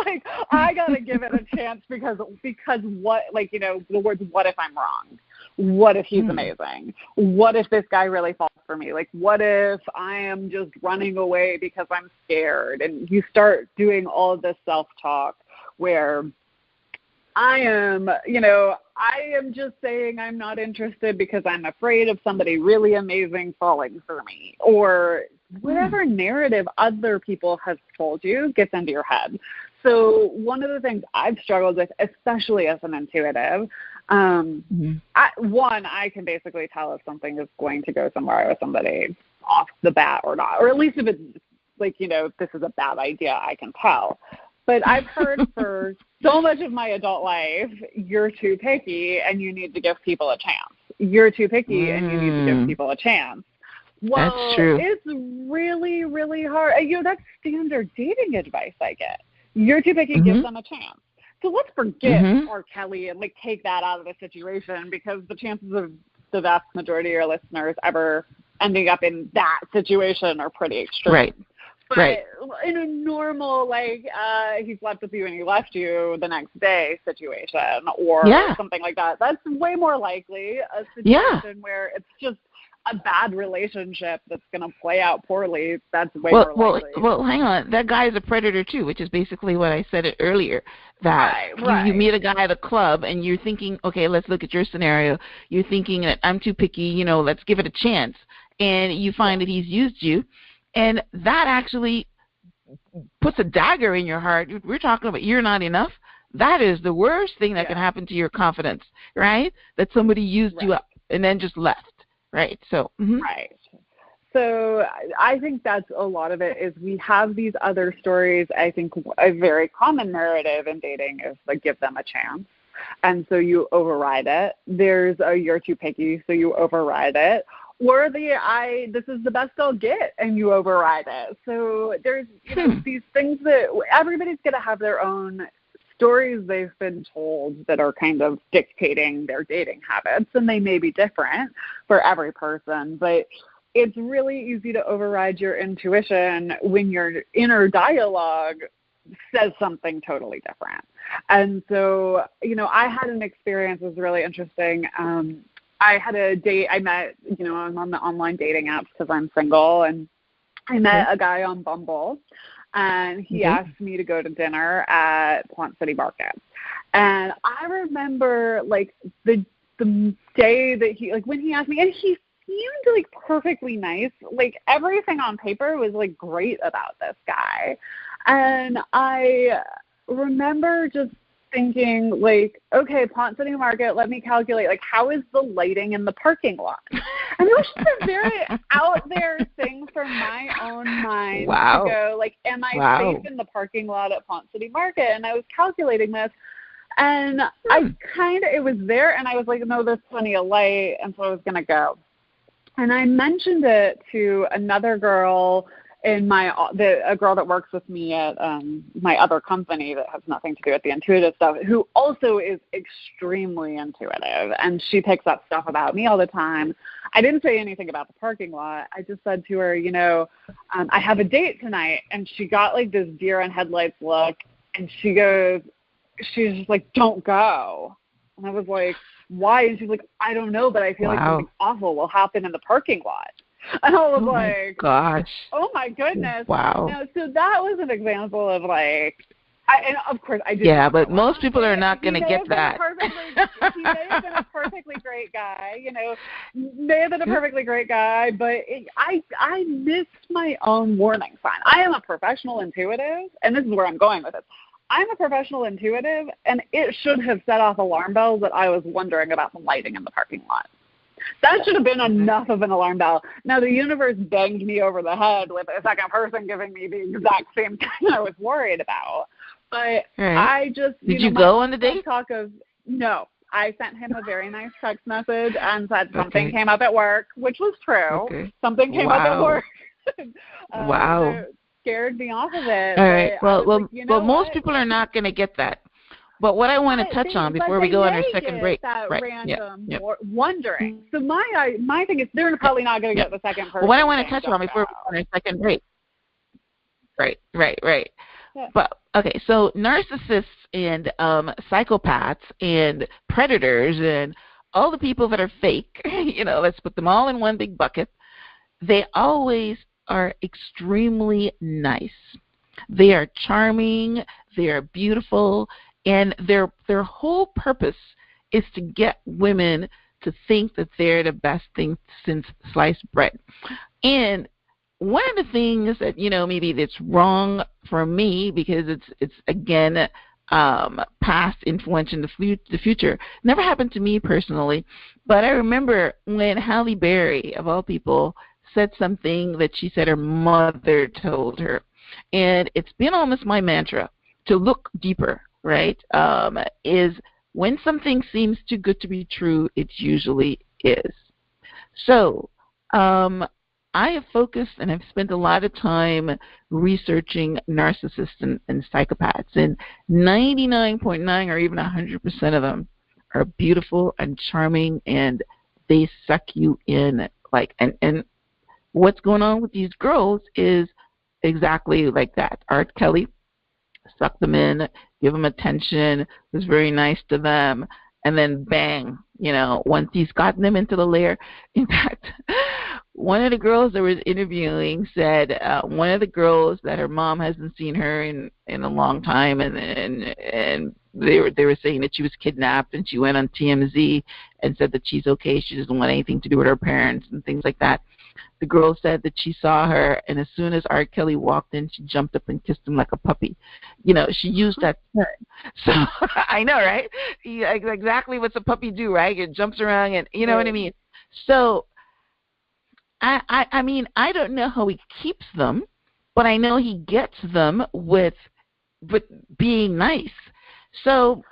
Speaker 2: Like, I got to give it a chance because what, the words, what if I'm wrong? What if he's amazing? What if this guy really falls for me? Like, what if I am just running away because I'm scared? And you start doing all of this self-talk where I am just saying I'm not interested because I'm afraid of somebody really amazing falling for me, or whatever narrative other people have told you gets into your head. So one of the things I've struggled with, especially as an intuitive, I can basically tell if something is going to go somewhere with somebody off the bat or not, or at least if it's like, this is a bad idea, I can tell. But I've heard for so much of my adult life, you're too picky and you need to give people a chance. You're too picky and you need to give people a chance. Well,
Speaker 1: that's true.
Speaker 2: It's really, really hard. That's standard dating advice I get. You're too picky, give them a chance. So let's forget R. Kelly and take that out of the situation, because the chances of the vast majority of your listeners ever ending up in that situation are pretty extreme.
Speaker 1: Right.
Speaker 2: But in a normal, he slept with you and he left you the next day situation or something like that, that's way more likely a situation where it's just a bad relationship that's going to play out poorly. That's way more likely.
Speaker 1: Well, hang on. That guy is a predator too, which is basically what I said earlier. That you meet a guy at a club and you're thinking, okay, let's look at your scenario. You're thinking that I'm too picky, let's give it a chance. And you find that he's used you. And that actually puts a dagger in your heart. We're talking about you're not enough. That is the worst thing that can happen to your confidence, right? That somebody used you up and then just left, right? So,
Speaker 2: Right. So I think that's a lot of it is we have these other stories. I think a very common narrative in dating is give them a chance. And so you override it. There's a you're too picky, so you override it. Or this is the best I'll get, and you override it. So there's these things that everybody's going to have their own stories they've been told that are kind of dictating their dating habits, and they may be different for every person. But it's really easy to override your intuition when your inner dialogue says something totally different. And so, I had an experience that was really interesting. I had a date. I met, I'm on the online dating apps because I'm single, and I met a guy on Bumble, and he asked me to go to dinner at Plant City Market. And I remember the day that he, when he asked me, and he seemed perfectly nice. Everything on paper was great about this guy. And I remember just thinking okay, Pont City Market, let me calculate how is the lighting in the parking lot? And it was just a very out there thing for my own mind to go am I safe in the parking lot at Pont City Market? And I was calculating this, and it was there, and I was no, there's plenty of light, and so I was gonna go. And I mentioned it to another girl in a girl that works with me at my other company that has nothing to do with the intuitive stuff, who also is extremely intuitive, and she picks up stuff about me all the time. I didn't say anything about the parking lot. I just said to her, I have a date tonight, and she got this deer in headlights look, and she's just don't go. And I was why? And she's I don't know, but I feel something awful will happen in the parking lot. And I was
Speaker 1: gosh.
Speaker 2: Oh my goodness.
Speaker 1: Wow.
Speaker 2: So that was an example of and of course I did.
Speaker 1: Yeah, but most people are not going to get that.
Speaker 2: He may have been a perfectly great guy, may have been a perfectly great guy, but I missed my own warning sign. I am a professional intuitive, and this is where I'm going with it. I'm a professional intuitive, and it should have set off alarm bells that I was wondering about the lighting in the parking lot. That should have been enough of an alarm bell. Now, the universe banged me over the head with a second person giving me the exact same thing I was worried about. But I just,
Speaker 1: Did you go on the date?
Speaker 2: No. I sent him a very nice text message and said something came up at work, which was true.
Speaker 1: Okay.
Speaker 2: Something came up at work.
Speaker 1: Wow.
Speaker 2: It scared me off of it.
Speaker 1: All right. Well, most people are not going to get that. But what I want to touch on before we go on our second break,
Speaker 2: random wondering. So my thing is they're probably not going to get the second person.
Speaker 1: Well, what I want to touch on before we go on our second break. Right. Yeah. But okay, so narcissists and psychopaths and predators and all the people that are fake, let's put them all in one big bucket. They always are extremely nice. They are charming, they are beautiful, and their whole purpose is to get women to think that they're the best thing since sliced bread. And one of the things that, maybe that's wrong for me, because it's again past influence in the future, never happened to me personally, but I remember when Halle Berry, of all people, said something that she said her mother told her. And it's been almost my mantra to look deeper, right? Is when something seems too good to be true, it usually is. So I have focused and I've spent a lot of time researching narcissists and psychopaths, and 99.9 or even 100% of them are beautiful and charming, and they suck you in. And what's going on with these girls is exactly like that. Art Kelly sucked them in, give them attention, was very nice to them, and then bang, once he's gotten them into the lair. In fact, one of the girls that was interviewing said one of the girls that her mom hasn't seen her in a long time, and they were saying that she was kidnapped, and she went on TMZ and said that she's okay, she doesn't want anything to do with her parents and things like that. The girl said that she saw her, and as soon as Art Kelly walked in, she jumped up and kissed him like a puppy. She used that term. So I know, right? Exactly what's a puppy do, right? It jumps around, and you know what I mean. So I mean, I don't know how he keeps them, but I know he gets them with being nice. So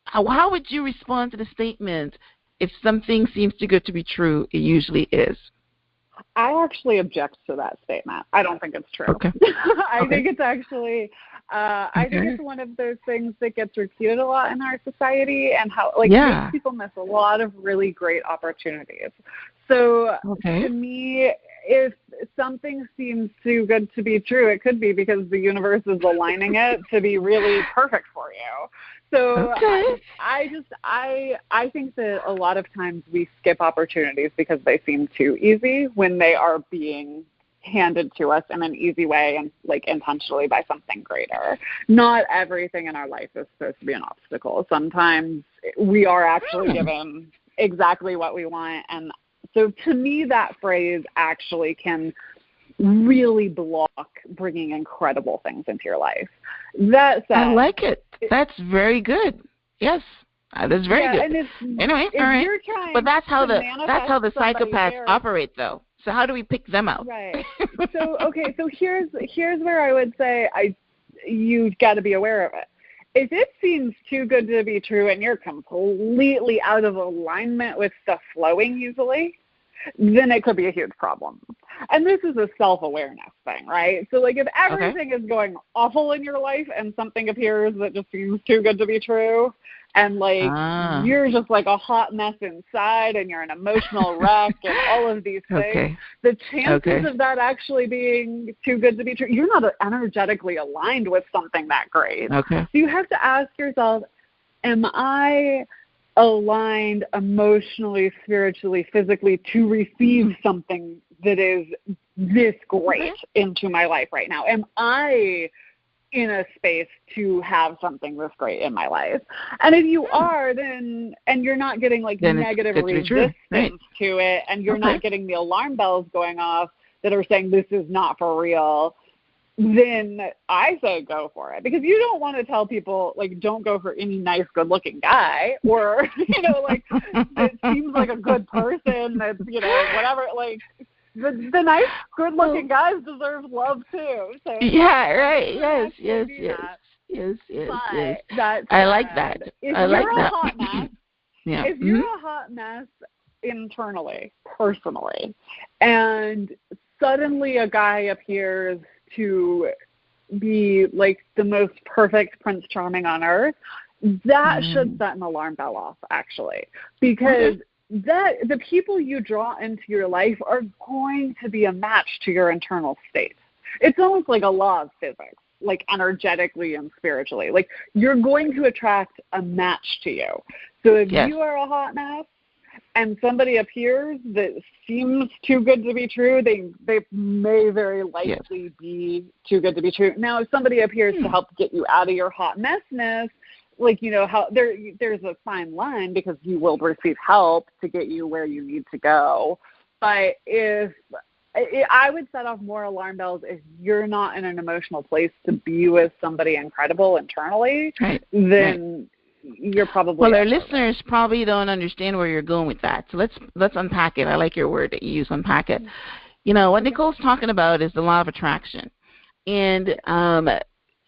Speaker 1: how would you respond to the statement, if something seems too good to be true, it usually is?
Speaker 2: I actually object to that statement. I don't think it's true.
Speaker 1: Okay.
Speaker 2: I think it's actually, I think it's one of those things that gets repeated a lot in our society, and how most people miss a lot of really great opportunities. So to me, if something seems too good to be true, it could be because the universe is aligning it to be really perfect for you. So I think that a lot of times we skip opportunities because they seem too easy when they are being handed to us in an easy way and intentionally by something greater. Not everything in our life is supposed to be an obstacle. Sometimes we are actually given exactly what we want. And so to me, that phrase actually can really block bringing incredible things into your life. That said,
Speaker 1: I like it. That's very good. Yes, that's very good.
Speaker 2: And
Speaker 1: anyway, all right. But that's how the psychopaths operate, though. So how do we pick them out?
Speaker 2: Right. So here's where I would say you've got to be aware of it. If it seems too good to be true and you're completely out of alignment with stuff flowing easily, then it could be a huge problem. And this is a self-awareness thing, right? So, if everything is going awful in your life and something appears that just seems too good to be true, and, you're just, a hot mess inside and you're an emotional wreck and all of these things, the chances of that actually being too good to be true, you're not energetically aligned with something that great. So you have to ask yourself, am I aligned emotionally, spiritually, physically to receive something that is this great into my life right now? Am I in a space to have something this great in my life? And if you are, then, and you're not getting negative resistance to it, and you're not getting the alarm bells going off that are saying this is not for real, then I say go for it. Because you don't want to tell people, don't go for any nice, good-looking guy, or, that seems like a good person, that's, whatever, the nice, good-looking guys deserve love, too. So
Speaker 1: yeah, right, yes. I like that. I like that.
Speaker 2: Hot mess, if you're a hot mess internally, personally, and suddenly a guy appears to be the most perfect Prince Charming on earth, that should set an alarm bell off, actually, because the people you draw into your life are going to be a match to your internal state. It's almost like a law of physics, energetically and spiritually. You're going to attract a match to you. So if you are a hot mess, and somebody appears that seems too good to be true, they may very likely be too good to be true. Now, if somebody appears to help get you out of your hot messness, like, you know, how there's a fine line, because you will receive help to get you where you need to go. But I would set off more alarm bells if you're not in an emotional place to be with somebody incredible internally, then you're probably...
Speaker 1: Well, our listeners probably don't understand where you're going with that. So let's unpack it. I like your word that you use, unpack it. You know, what Nicole's talking about is the law of attraction. And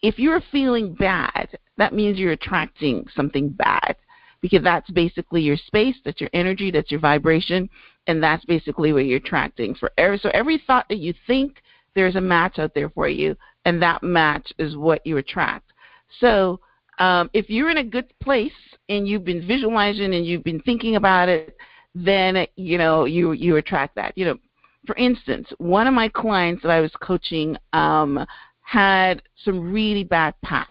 Speaker 1: if you're feeling bad, that means you're attracting something bad, because that's basically your space, that's your energy, that's your vibration, and that's basically what you're attracting. So every thought that you think, there's a match out there for you, and that match is what you attract. So if you're in a good place and you've been visualizing and you've been thinking about it, then, you know, you attract that. You know, for instance, one of my clients that I was coaching had some really bad past.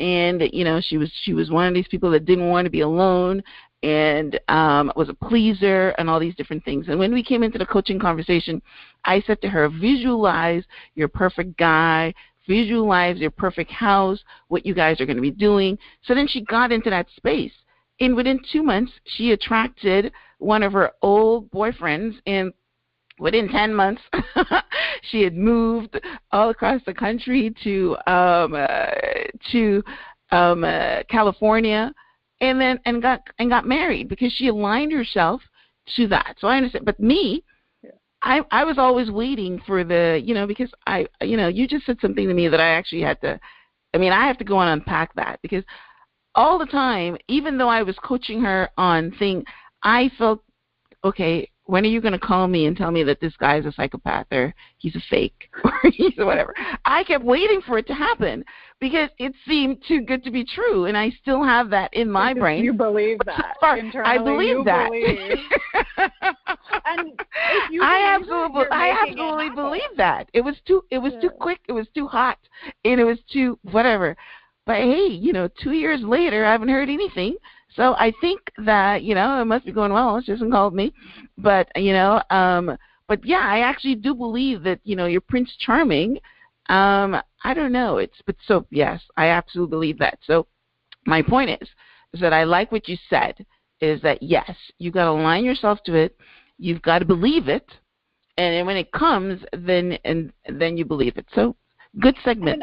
Speaker 1: And, you know, she was one of these people that didn't want to be alone, and was a pleaser and all these different things. And when we came into the coaching conversation, I said to her, visualize your perfect guy, visualize your perfect house, what you guys are going to be doing. So then she got into that space. And within 2 months, she attracted one of her old boyfriends, and within 10 months, she had moved all across the country to California, and got married, because she aligned herself to that. So I understand. But me, I was always waiting for the, you know, because you just said something to me that I actually had to. I mean, I have to go and unpack that, because all the time, even though I was coaching her on things, I felt, okay, when are you going to call me and tell me that this guy is a psychopath, or he's a fake, or he's whatever? I kept waiting for it to happen, because it seemed too good to be true, and I still have that in my brain.
Speaker 2: You believe that. Internally,
Speaker 1: I believe that.
Speaker 2: And if you
Speaker 1: I absolutely believe that. It was too quick, it was too hot, and it was too whatever. But hey, you know, 2 years later, I haven't heard anything. So I think that, you know, it must be going well. She hasn't called me. But, you know, but yeah, I actually do believe that, you know, you're Prince Charming. I don't know. But so, yes, I absolutely believe that. So my point is that I like what you said, is that, yes, you got to align yourself to it. You've got to believe it. And then when it comes, then you believe it. So good segment.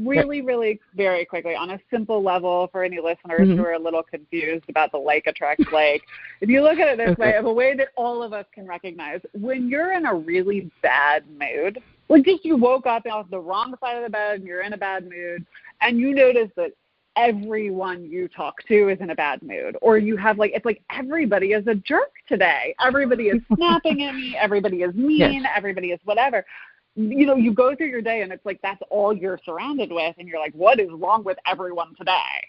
Speaker 2: Really, really very quickly, on a simple level, for any listeners who are a little confused about the like attracts like, if you look at it this way, of a way that all of us can recognize, when you're in a really bad mood, like just you woke up off the wrong side of the bed and you're in a bad mood, and you notice that everyone you talk to is in a bad mood, or you have like, it's like everybody is a jerk today. Everybody is snapping at me. Everybody is mean. Everybody is whatever. You know, you go through your day and it's like that's all you're surrounded with, and you're like, what is wrong with everyone today?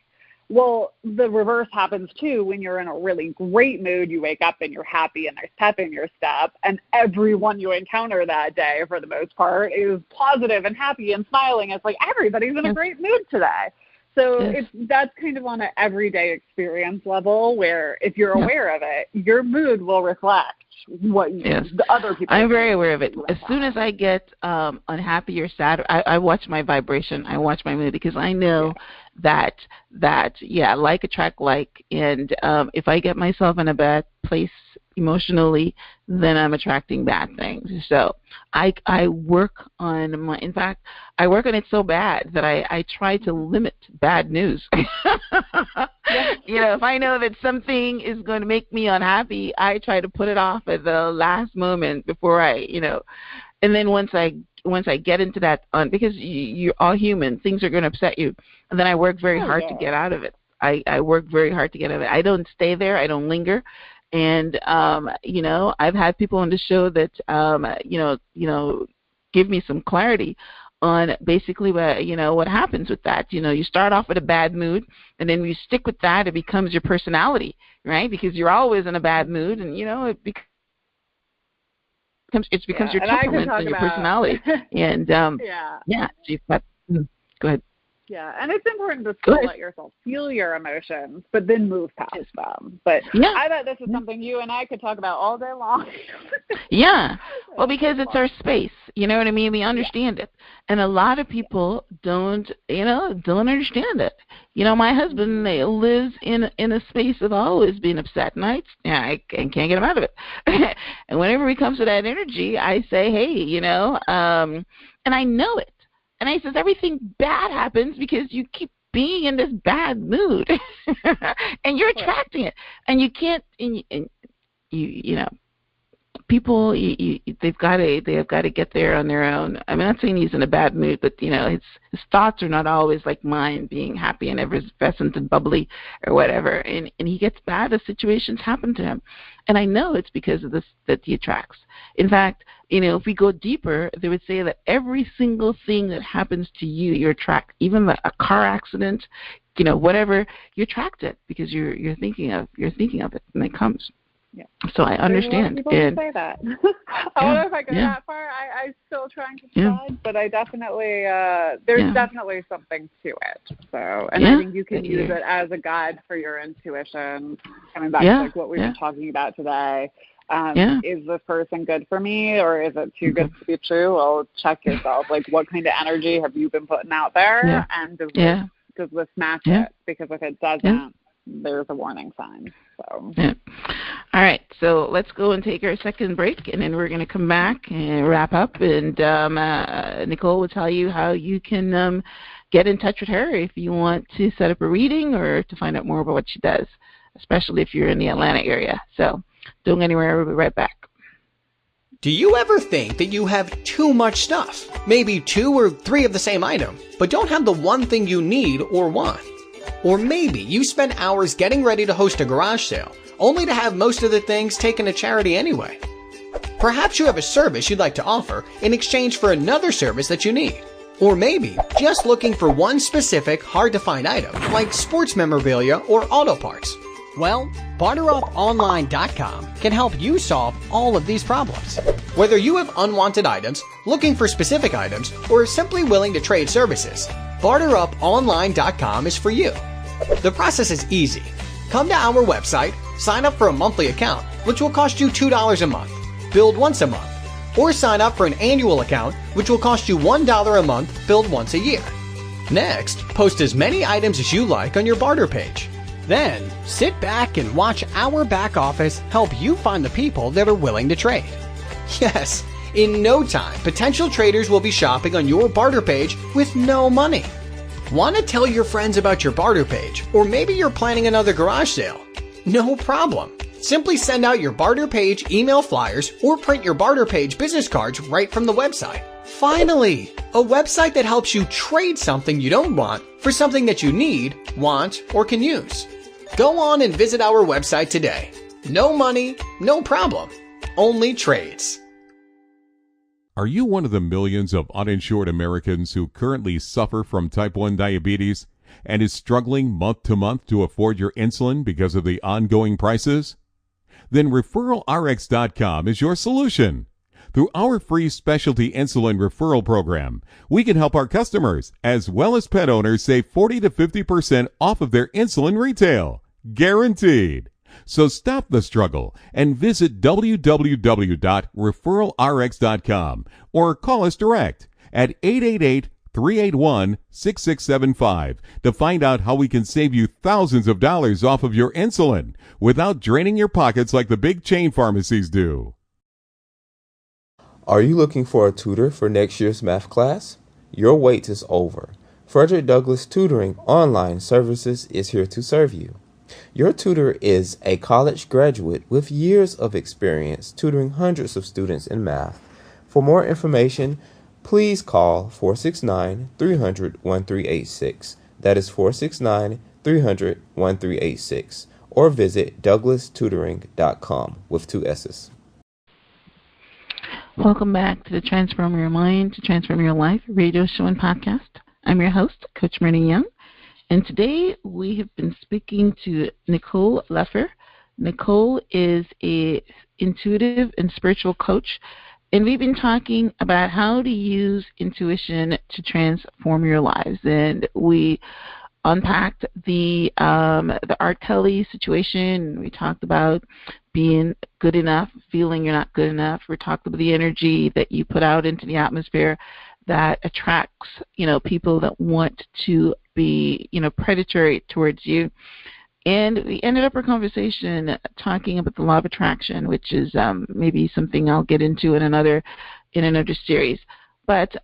Speaker 2: Well, the reverse happens too. When you're in a really great mood, you wake up and you're happy and there's pep in your step, and everyone you encounter that day, for the most part, is positive and happy and smiling. It's like everybody's in a great mood today. So that's kind of on an everyday experience level, where if you're aware of it, your mood will reflect what the other people.
Speaker 1: I'm very aware of it. As soon as I get unhappy or sad, I watch my vibration. I watch my mood, because I know that like attract like. And if I get myself in a bad place emotionally, then I'm attracting bad things. So I work on in fact, I work on it so bad that I try to limit bad news. You know, if I know that something is going to make me unhappy, I try to put it off at the last moment before and then once I get into that, because you're all human, things are going to upset you, and then I work very hard to get out of it. I work very hard to get out of it. I don't stay there. I don't linger. And, you know, I've had people on the show that, you know, give me some clarity on basically what happens with that. You know, you start off with a bad mood, and then you stick with that. It becomes your personality, right? Because you're always in a bad mood, and, you know, it becomes your temperament and your personality. And, so you've got, go ahead.
Speaker 2: Yeah, and it's important to
Speaker 1: Go
Speaker 2: still
Speaker 1: ahead.
Speaker 2: let yourself feel your emotions, but then move past them. But
Speaker 1: Yeah.
Speaker 2: I bet this is something you and I could talk about all day long.
Speaker 1: Yeah. Well, because it's our space. You know what I mean? We understand it. And a lot of people don't understand it. You know, my husband lives in a space of always being upset, and I can't get him out of it. And whenever he comes to that energy, I say, hey, and I know it. And I says, everything bad happens because you keep being in this bad mood, and you're attracting it. And you can't, people, they've got to get there on their own. I'm not saying he's in a bad mood, but his thoughts are not always like mine, being happy and effervescent and bubbly or whatever. And he gets bad as situations happen to him, and I know it's because of this that he attracts. In fact, if we go deeper, they would say that every single thing that happens to you, you attract. Even a car accident, whatever, you attract it because you're thinking of it, and it comes.
Speaker 2: Yeah.
Speaker 1: So I understand.
Speaker 2: People say that. I don't know if I go that far. I still trying to decide, but I definitely there's definitely something to it. So, and I think you can use it as a guide for your intuition. Coming back to like what we were talking about today. Is this person good for me, or is it too good to be true? Well, check yourself. Like, what kind of energy have you been putting out there, and does this match it? Because if it doesn't, there's a warning sign. So.
Speaker 1: Yeah. All right, so let's go and take our second break, and then we're going to come back and wrap up. And Nicole will tell you how you can get in touch with her if you want to set up a reading or to find out more about what she does, especially if you're in the Atlanta area. So don't go anywhere. We'll be right back.
Speaker 3: Do you ever think that you have too much stuff? Maybe 2 or 3 of the same item, but don't have the one thing you need or want? Or maybe you spend hours getting ready to host a garage sale, only to have most of the things taken to charity anyway. Perhaps you have a service you'd like to offer in exchange for another service that you need. Or maybe just looking for one specific hard-to-find item, like sports memorabilia or auto parts. Well, BarterUpOnline.com can help you solve all of these problems. Whether you have unwanted items, looking for specific items, or simply willing to trade services, BarterUpOnline.com is for you. The process is easy. Come to our website, sign up for a monthly account, which will cost you $2 a month, billed once a month, or sign up for an annual account, which will cost you $1 a month, billed once a year. Next, post as many items as you like on your barter page. Then, sit back and watch our back office help you find the people that are willing to trade. Yes, in no time, potential traders will be shopping on your barter page with no money. Want to tell your friends about your barter page, or maybe you're planning another garage sale? No problem. Simply send out your barter page email flyers or print your barter page business cards right from the website. Finally, a website that helps you trade something you don't want for something that you need, want, or can use. Go on and visit our website today. No money, no problem. Only trades.
Speaker 4: Are you one of the millions of uninsured Americans who currently suffer from type 1 diabetes and is struggling month to month to afford your insulin because of the ongoing prices? Then ReferralRx.com is your solution. Through our free specialty insulin referral program, we can help our customers as well as pet owners save 40 to 50% off of their insulin retail. Guaranteed. So stop the struggle and visit www.referralrx.com or call us direct at 888-381-6675 to find out how we can save you thousands of dollars off of your insulin without draining your pockets like the big chain pharmacies do.
Speaker 5: Are you looking for a tutor for next year's math class? Your wait is over. Frederick Douglass Tutoring Online Services is here to serve you. Your tutor is a college graduate with years of experience tutoring hundreds of students in math. For more information, please call 469-300-1386. That is 469-300-1386. Or visit douglastutoring.com with 2 S's.
Speaker 1: Welcome back to the Transform Your Mind to Transform Your Life radio show and podcast. I'm your host, Coach Myrna Young. And today we have been speaking to Nicole Leffer. Nicole is a intuitive and spiritual coach And we've been talking about how to use intuition to transform your lives. And we unpacked the R. Kelly situation. We talked about being good enough, feeling you're not good enough. We talked about the energy that you put out into the atmosphere that attracts, people that want to be, predatory towards you. And we ended up our conversation talking about the law of attraction, which is maybe something I'll get into in another series. But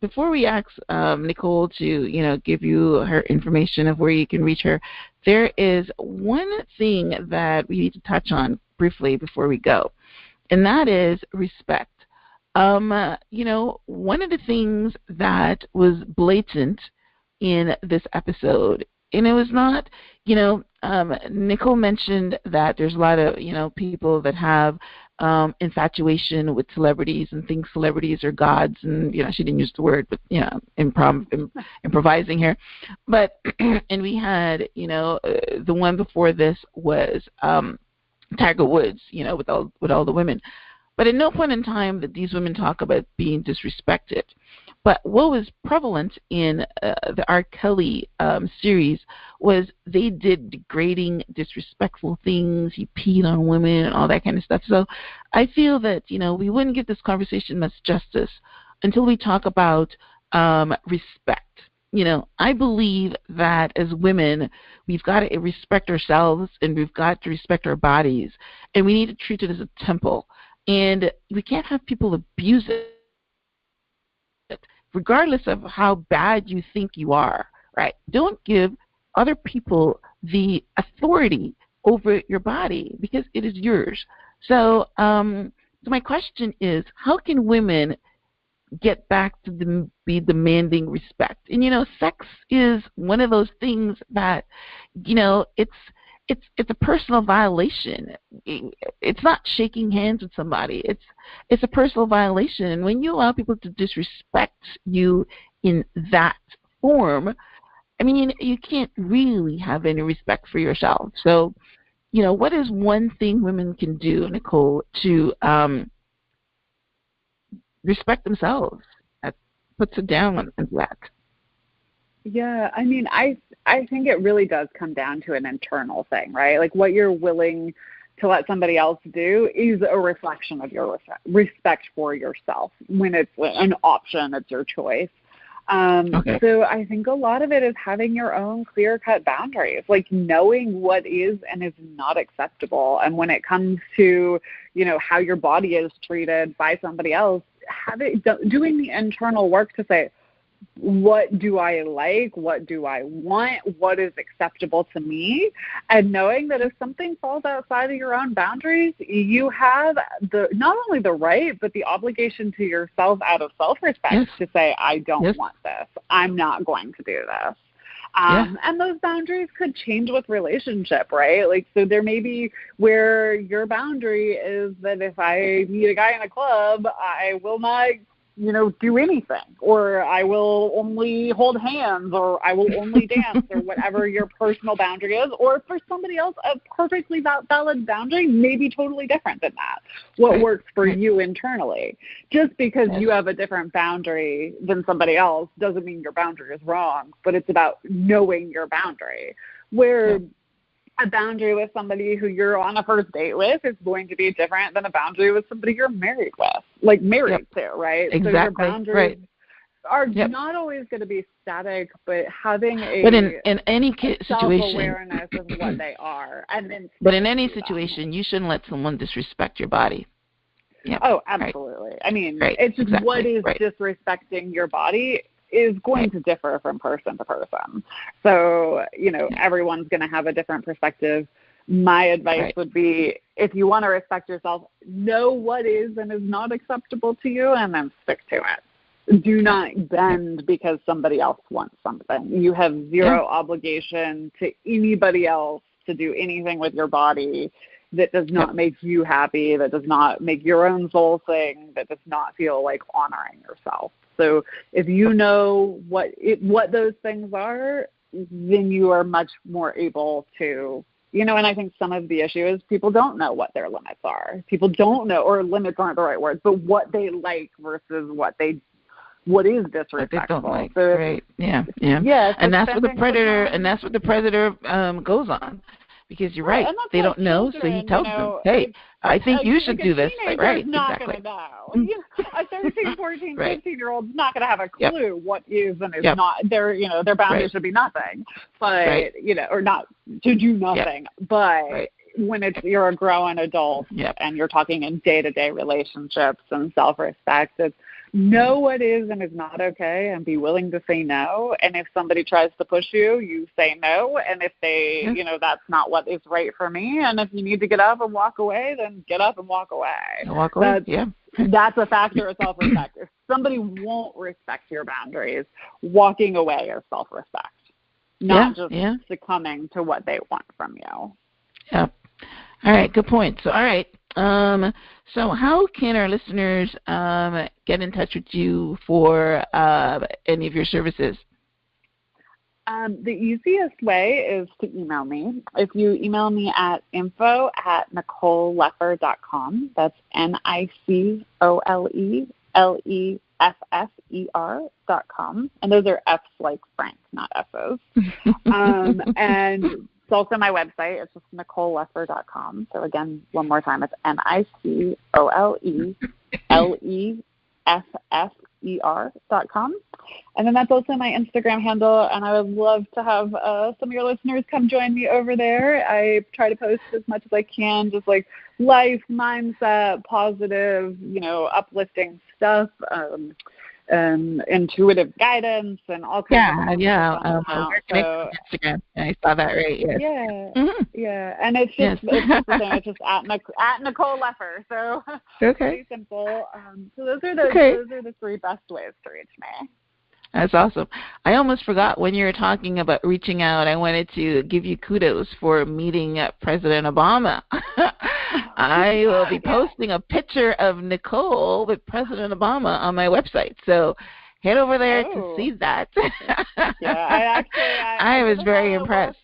Speaker 1: before we ask Nicole to, give you her information of where you can reach her, there is one thing that we need to touch on briefly before we go, and that is respect. One of the things that was blatant in this episode, and it was not, Nicole mentioned that there's a lot of, people that have infatuation with celebrities and think celebrities are gods, and she didn't use the word, but improvising here. But and we had the one before this was Tiger Woods, with all the women. But at no point in time did these women talk about being disrespected. But what was prevalent in the R. Kelly series was they did degrading, disrespectful things. He peed on women and all that kind of stuff. So I feel that, we wouldn't give this conversation much justice until we talk about respect. I believe that as women, we've got to respect ourselves and we've got to respect our bodies. And we need to treat it as a temple. And we can't have people abuse it, regardless of how bad you think you are, right? Don't give other people the authority over your body because it is yours. So my question is, how can women get back to be demanding respect? And, sex is one of those things that, it's a personal violation. It's not shaking hands with somebody. It's a personal violation. And when you allow people to disrespect you in that form, you can't really have any respect for yourself. So, what is one thing women can do, Nicole, to respect themselves? That puts it down on that.
Speaker 2: Yeah, I think it really does come down to an internal thing, right? Like what you're willing to let somebody else do is a reflection of your respect for yourself. When it's an option, it's your choice.
Speaker 1: Okay.
Speaker 2: So I think a lot of it is having your own clear-cut boundaries, like knowing what is and is not acceptable. And when it comes to, how your body is treated by somebody else, doing the internal work to say, what do I like? What do I want? What is acceptable to me? And knowing that if something falls outside of your own boundaries, you have not only the right, but the obligation to yourself out of self-respect to say, I don't want this. I'm not going to do this. And those boundaries could change with relationship, right? Like, so there may be where your boundary is that if I meet a guy in a club, I will not do anything, or I will only hold hands, or I will only dance, or whatever your personal boundary is. Or for somebody else, a perfectly valid boundary may be totally different than that. What works for you internally. Just because you have a different boundary than somebody else doesn't mean your boundary is wrong, but it's about knowing your boundary. Where a boundary with somebody who you're on a first date with is going to be different than a boundary with somebody you're married with, married to, right?
Speaker 1: Exactly.
Speaker 2: So your boundaries are not always going to be static, but having
Speaker 1: but in any situation,
Speaker 2: self-awareness of what they are.
Speaker 1: But in any situation, you shouldn't let someone disrespect your body. Yeah.
Speaker 2: Oh, absolutely. It's just what is disrespecting your body is going to differ from person to person. So, everyone's going to have a different perspective. My advice would be, if you want to respect yourself, know what is and is not acceptable to you and then stick to it. Do not bend because somebody else wants something. You have zero obligation to anybody else to do anything with your body that does not make you happy, that does not make your own soul sing, that does not feel like honoring yourself. So if you know what those things are, then you are much more able to You know, and I think some of the issue is people don't know what their limits are. People don't know, or limits aren't the right words, but what they like versus what is disrespectful.
Speaker 1: What they don't like,
Speaker 2: so
Speaker 1: right? Yeah.
Speaker 2: Yeah,
Speaker 1: And that's what the predator goes on. Because you're right, they don't know, so he tells them, hey, I think you should do this. Right,
Speaker 2: not
Speaker 1: exactly.
Speaker 2: Going to know. You know, a 13, 14,
Speaker 1: right.
Speaker 2: 15-year-old's not going to have a clue what is and is not. Their boundaries should be nothing, but or not to do nothing. But when you're a grown adult and you're talking in day-to-day relationships and self-respect, it's know what is and is not okay and be willing to say no. And if somebody tries to push you, you say no. And if they, that's not what is right for me. And if you need to get up and walk away, then get up and walk away.
Speaker 1: Walk away,
Speaker 2: That's a factor of self-respect. If somebody won't respect your boundaries, walking away is self-respect, not just succumbing to what they want from you.
Speaker 1: Yeah. All right, good point. So, all right. So how can our listeners get in touch with you for any of your services?
Speaker 2: The easiest way is to email me. If you email me at info@NicoleLeffer.com, that's NicoleLeffer.com, and those are F's like Frank, not F's. And it's also my website. It's just NicoleLeffer.com. So again, one more time, it's NicoleLeffer.com. And then that's also my Instagram handle, and I would love to have some of your listeners come join me over there. I try to post as much as I can, just like life, mindset, positive, uplifting stuff, intuitive guidance, and all kinds of stuff.
Speaker 1: So, Instagram. I saw that right. Yes.
Speaker 2: Yeah, and it's just it's just at Nicole Leffer. So pretty simple. So those are the three best ways to reach me.
Speaker 1: That's awesome. I almost forgot when you were talking about reaching out. I wanted to give you kudos for meeting President Obama. I will be posting a picture of Nicole with President Obama on my website. So head over there to see that. I was very impressed.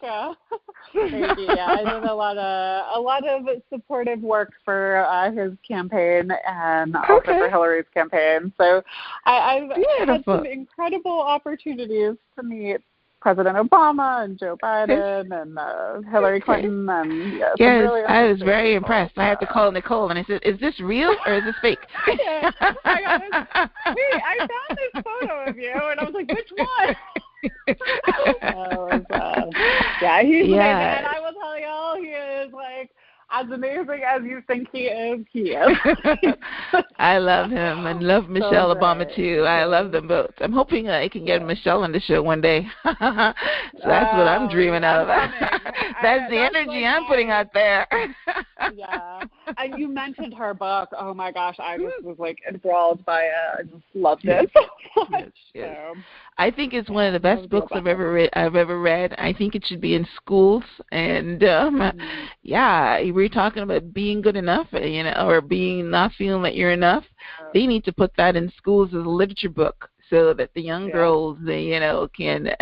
Speaker 2: Thank you. Yeah, I did a lot of supportive work for his campaign and also for Hillary's campaign. So I've had some incredible opportunities to meet President Obama and Joe Biden and Hillary Clinton. And really
Speaker 1: I was very impressed. I had to call Nicole and I said, "Is this real or is this fake?"
Speaker 2: I found this photo of you, and I was like, "Which one?" He's amazing, and I will tell y'all, he is like as amazing as you think he is.
Speaker 1: I love him and love Michelle Obama too. I love them both. I'm hoping I can get Michelle on the show one day. So that's what I'm dreaming of. That's the energy I'm putting out there.
Speaker 2: And you mentioned her book. Oh my gosh, I just was like enthralled by it. I just loved it so much. So,
Speaker 1: I think it's one of the best books I've ever read. I think it should be in schools. And we're talking about being good enough, or being not feeling that you're enough. They need to put that in schools as a literature book, so that the young girls, can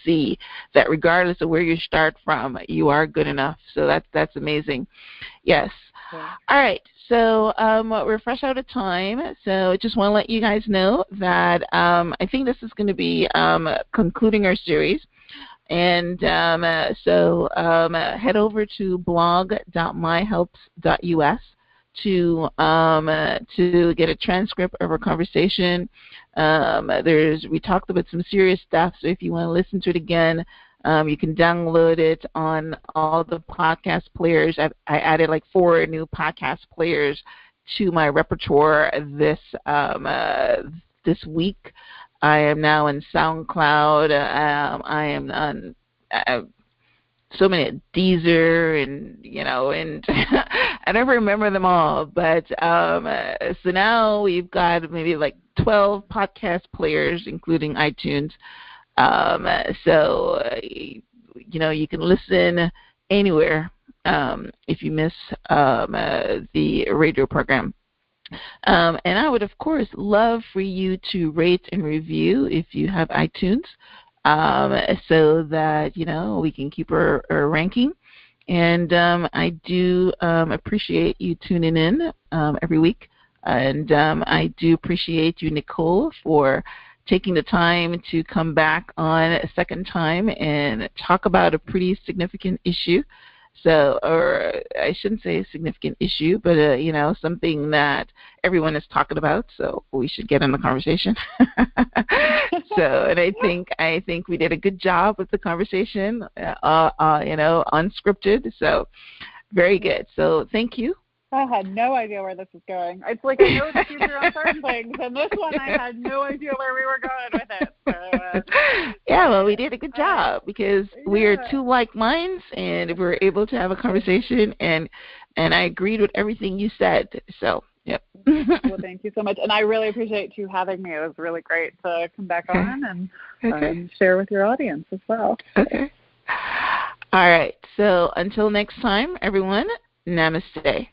Speaker 1: see that regardless of where you start from, you are good enough. So that's amazing. Yes. Yeah. All right. So we're fresh out of time. So I just want to let you guys know that I think this is going to be concluding our series. And so head over to blog.myhelps.us to get a transcript of our conversation. We talked about some serious stuff, so if you want to listen to it again, you can download it on all the podcast players. I added like 4 new podcast players to my repertoire this week. I am now in SoundCloud. I am on so many Deezer, and and I don't remember them all. But so now we've got maybe like 12 podcast players, including iTunes. So you can listen anywhere if you miss the radio program. And I would, of course, love for you to rate and review if you have iTunes, so that we can keep our ranking. And I do appreciate you tuning in every week. And I do appreciate you, Nicole, for taking the time to come back on a second time and talk about a pretty significant issue. So, or I shouldn't say a significant issue, but something that everyone is talking about. So we should get in the conversation. So, and I think we did a good job with the conversation. Unscripted. So, very good. So, thank you.
Speaker 2: I had no idea where this was going. It's like I know the future on certain things, and this one I had no idea where we were going with it. So,
Speaker 1: yeah, well, we did a good job because we are two like minds, and we were able to have a conversation, and I agreed with everything you said. So, yep.
Speaker 2: Well, thank you so much, and I really appreciate you having me. It was really great to come back on and share with your audience as well.
Speaker 1: Okay. All right. So until next time, everyone, namaste.